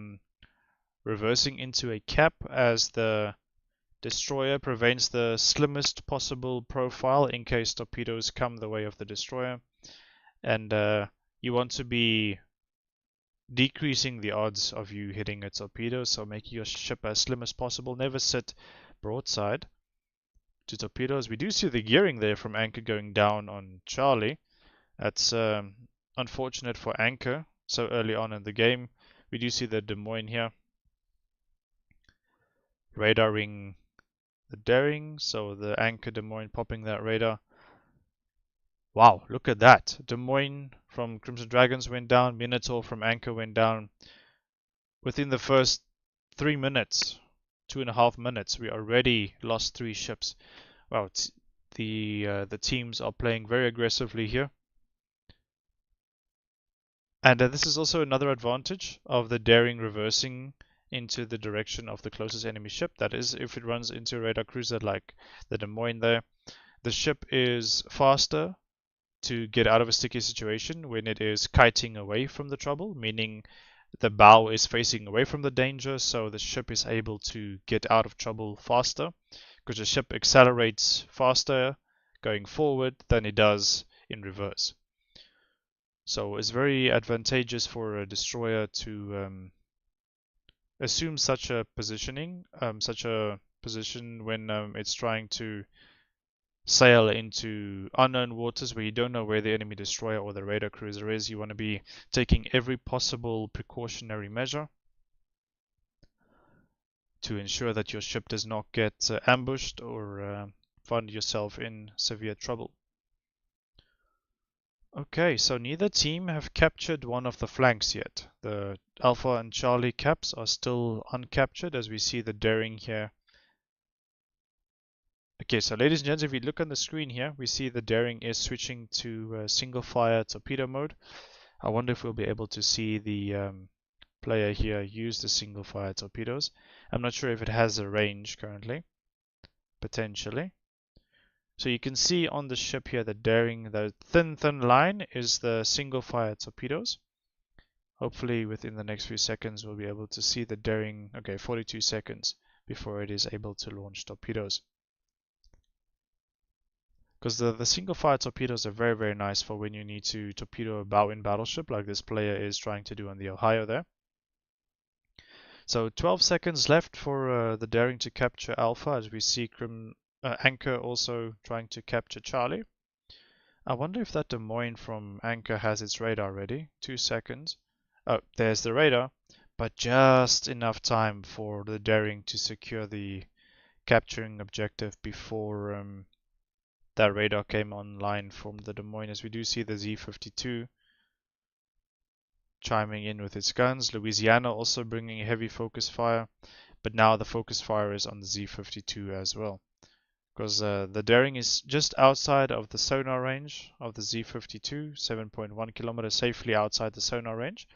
reversing into a cap, as the destroyer prevents the slimmest possible profile in case torpedoes come the way of the destroyer. And you want to be decreasing the odds of you hitting a torpedo, so making your ship as slim as possible. Never sit broadside to torpedoes. We do see the gearing there from Anchor going down on Charlie. That's unfortunate for Anchor so early on in the game. We do see the Des Moines here radaring the Daring, so the Anchor Des Moines popping that radar. Wow, look at that. Des Moines from Crimson Dragons went down, Minotaur from Anchor went down. Within the first 3 minutes, 2.5 minutes, we already lost 3 ships. Wow, the teams are playing very aggressively here. And this is also another advantage of the Daring reversing into the direction of the closest enemy ship. That is, if it runs into a radar cruiser like the Des Moines there, the ship is faster to get out of a sticky situation when it is kiting away from the trouble, meaning the bow is facing away from the danger, so the ship is able to get out of trouble faster, because the ship accelerates faster going forward than it does in reverse. So it's very advantageous for a destroyer to assume such a position when it's trying to sail into unknown waters where you don't know where the enemy destroyer or the radar cruiser is. You want to be taking every possible precautionary measure to ensure that your ship does not get ambushed or find yourself in severe trouble. Okay, so neither team have captured one of the flanks yet. The Alpha and Charlie caps are still uncaptured, as we see the Daring here. Okay, so ladies and gents, if you look on the screen here, we see the Daring is switching to single fire torpedo mode. I wonder if we'll be able to see the player here use the single fire torpedoes. I'm not sure if it has a range currently, potentially. So you can see on the ship here, the Daring, the thin line is the single fire torpedoes. Hopefully within the next few seconds we'll be able to see the Daring. Okay, 42 seconds before it is able to launch torpedoes. Because the single fire torpedoes are very, very nice for when you need to torpedo a bow in battleship, like this player is trying to do on the Ohio there. So 12 seconds left for the Daring to capture Alpha, as we see Anchor also trying to capture Charlie. I wonder if that Des Moines from Anchor has its radar ready. 2 seconds. Oh, there's the radar, but just enough time for the Daring to secure the capturing objective before that radar came online from the Des Moines. As we do see the Z-52 chiming in with its guns. Louisiana also bringing a heavy focus fire, but now the focus fire is on the Z-52 as well, because the Daring is just outside of the sonar range of the Z-52, 7.1 kilometers, safely outside the sonar range.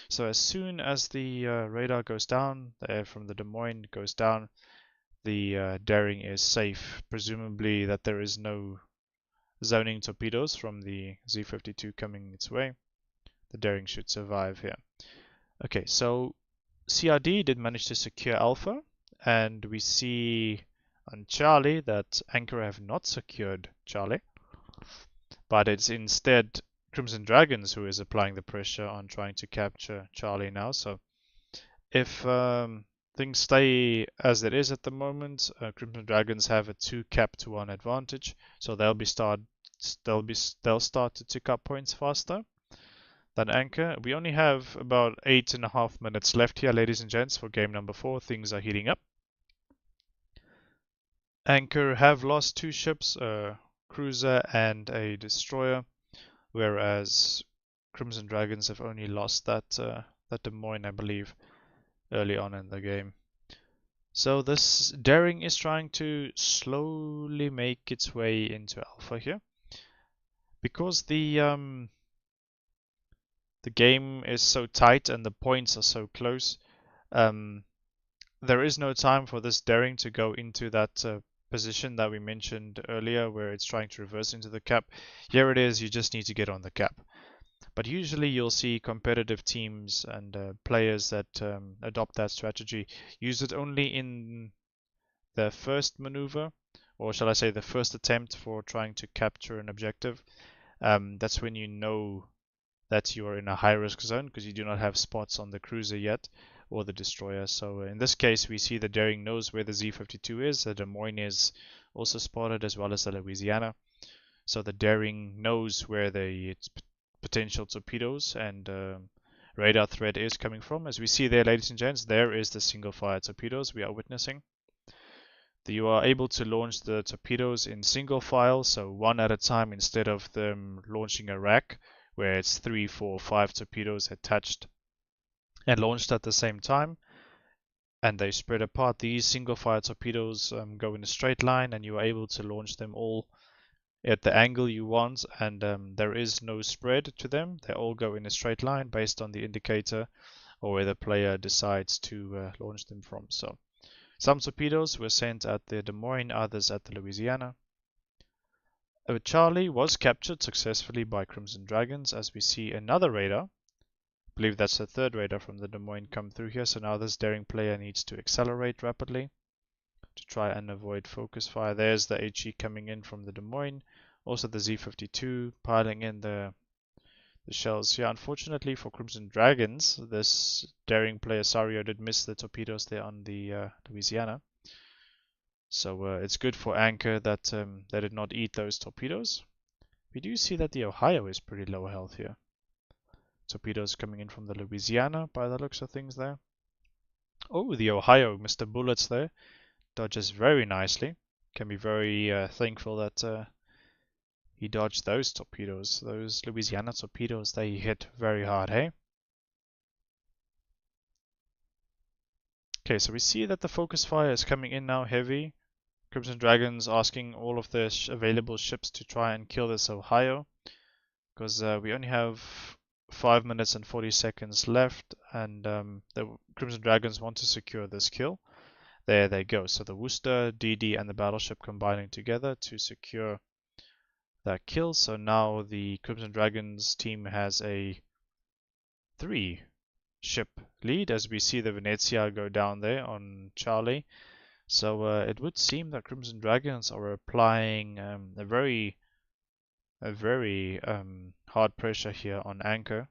So as soon as the radar goes down, the air from the Des Moines goes down, the Daring is safe, presumably that there is no zoning torpedoes from the Z-52 coming its way. The Daring should survive here. Okay, so CRD did manage to secure Alpha, and we see on Charlie that Anchor have not secured Charlie, but it's instead Crimson Dragons who is applying the pressure on trying to capture Charlie now. So if things stay as it is at the moment, Crimson Dragons have a 2-cap-to-1 advantage, so they'll start to tick up points faster than Anchor. We only have about 8.5 minutes left here, ladies and gents, for game number 4. Things are heating up. Anchor have lost 2 ships. cruiser and a destroyer, whereas Crimson Dragons have only lost that Des Moines, I believe, early on in the game. So this Daring is trying to slowly make its way into alpha here, because the game is so tight and the points are so close. There is no time for this Daring to go into that position that we mentioned earlier, where it's trying to reverse into the cap. Here it is, you just need to get on the cap. But usually you'll see competitive teams and players that adopt that strategy use it only in the first maneuver, or shall I say the first attempt for trying to capture an objective. That's when you know that you are in a high risk zone, because you do not have spots on the cruiser yet or the destroyer. So in this case we see the Daring knows where the Z-52 is, the Des Moines is also spotted, as well as the Louisiana. So the Daring knows where the potential torpedoes and radar threat is coming from. As we see there, ladies and gents, there is the single fire torpedoes we are witnessing. You are able to launch the torpedoes in single file, so one at a time, instead of them launching a rack where it's 3, 4, 5 torpedoes attached and launched at the same time, and they spread apart. These single fire torpedoes go in a straight line, and you are able to launch them all at the angle you want, and there is no spread to them. They all go in a straight line based on the indicator or where the player decides to launch them from. So some torpedoes were sent at the Des Moines, others at the Louisiana. Charlie was captured successfully by Crimson Dragons, as we see another radar. I believe that's the third radar from the Des Moines come through here. So now this Daring player needs to accelerate rapidly to try and avoid focus fire. There's the HE coming in from the Des Moines. Also the Z-52 piling in the shells here. Unfortunately for Crimson Dragons, this Daring player Sario did miss the torpedoes there on the Louisiana. So it's good for Anchor that they did not eat those torpedoes. We do see that the Ohio is pretty low health here. Torpedoes coming in from the Louisiana by the looks of things there. Oh, the Ohio, Mr. Bullets there, dodges very nicely. Can be very thankful that he dodged those torpedoes. Those Louisiana torpedoes, they hit very hard, hey? Okay, so we see that the focus fire is coming in now heavy. Crimson Dragons asking all of their available ships to try and kill this Ohio, because we only have 5 minutes and 40 seconds left, and the Crimson Dragons want to secure this kill. There they go. So the Worcester, DD, and the battleship combining together to secure that kill. So now the Crimson Dragons team has a 3-ship lead, as we see the Venezia go down there on Charlie. So it would seem that Crimson Dragons are applying a very hard pressure here on Anchor,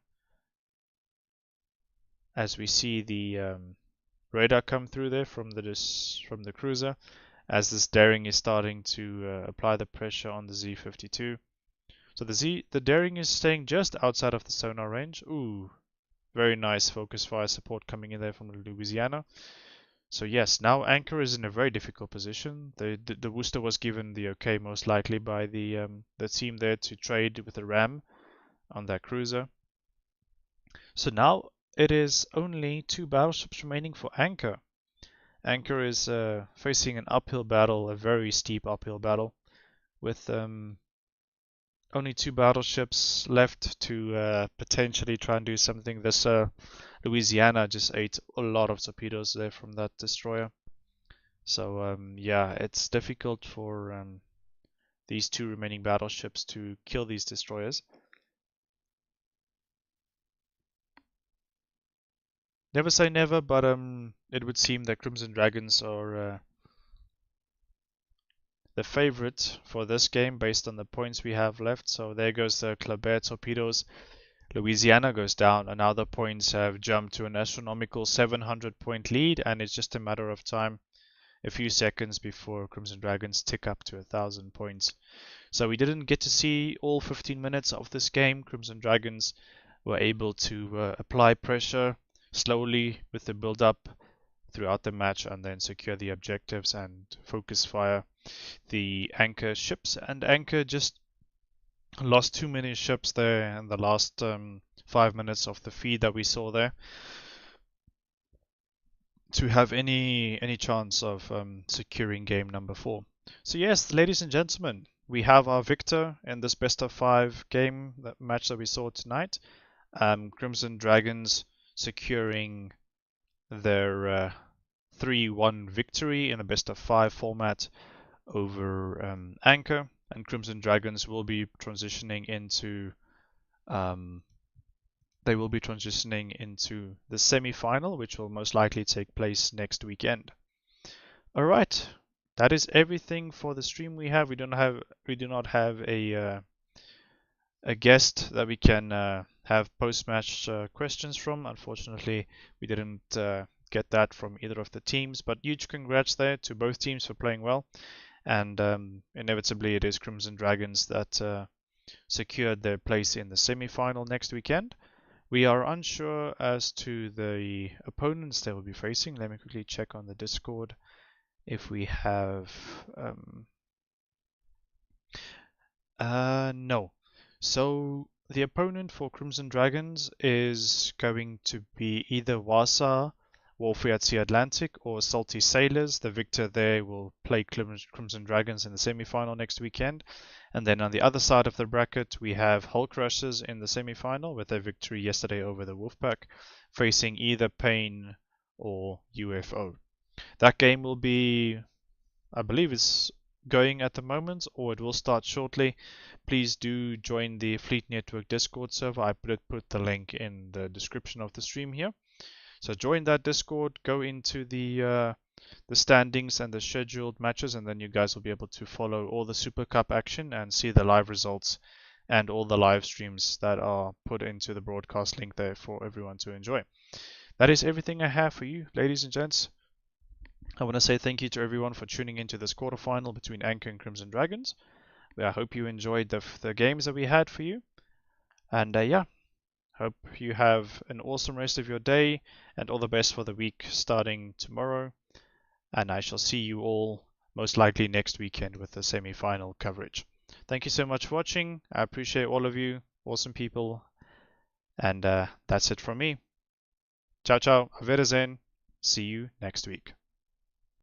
as we see the radar come through there from the cruiser, as this Daring is starting to apply the pressure on the Z-52. So the Daring is staying just outside of the sonar range. Ooh, very nice focus fire support coming in there from the Louisiana. So yes, now Anchor is in a very difficult position. The Worcester was given the okay, most likely, by the team there to trade with the ram on that cruiser. So now it is only 2 battleships remaining for Anchor. Anchor is facing an uphill battle, a very steep uphill battle, with only 2 battleships left to potentially try and do something. This Louisiana just ate a lot of torpedoes there from that destroyer. So yeah, it's difficult for these 2 remaining battleships to kill these destroyers. Never say never, but it would seem that Crimson Dragons are the favorite for this game based on the points we have left. So there goes the Clabert torpedoes. Louisiana goes down, and now the points have jumped to an astronomical 700-point lead, and it's just a matter of time, a few seconds, before Crimson Dragons tick up to 1,000 points. So we didn't get to see all 15 minutes of this game. Crimson Dragons were able to apply pressure slowly with the build-up throughout the match and then secure the objectives and focus fire the anchor ships. And anchor just lost too many ships there in the last 5 minutes of the feed that we saw there to have any chance of securing game number 4. So yes, ladies and gentlemen, we have our victor in this best of 5 game match that we saw tonight. Crimson Dragons securing their 3-1 victory in a best of 5 format over Anchor, and Crimson Dragons will be transitioning into the semi-final, which will most likely take place next weekend. All right, that is everything for the stream we have. We do not have a guest that we can have post-match questions from. Unfortunately, we didn't get that from either of the teams, but huge congrats there to both teams for playing well. And inevitably, it is Crimson Dragons that secured their place in the semi-final next weekend. We are unsure as to the opponents they will be facing. Let me quickly check on the Discord if we have... no. So the opponent for Crimson Dragons is going to be either Warfare at Sea Atlantic, or Salty Sailors. The victor there will play Crimson Dragons in the semi-final next weekend. And then on the other side of the bracket, we have Hull Crushers in the semi-final with their victory yesterday over the Wolfpack, facing either Pain or UFO. That game will be, I believe it's going at the moment, or it will start shortly. Please do join the Fleet Network Discord server. I put the link in the description of the stream here. So join that Discord, go into the standings and the scheduled matches, and then you guys will be able to follow all the Super Cup action and see the live results and all the live streams that are put into the broadcast link there for everyone to enjoy. That is everything I have for you, ladies and gents. I want to say thank you to everyone for tuning into this quarterfinal between Anchor and Crimson Dragons. I hope you enjoyed the games that we had for you. And yeah, hope you have an awesome rest of your day and all the best for the week starting tomorrow. And I shall see you all most likely next weekend with the semi-final coverage. Thank you so much for watching. I appreciate all of you, awesome people. And that's it from me. Ciao, ciao. Auf Wiedersehen. See you next week.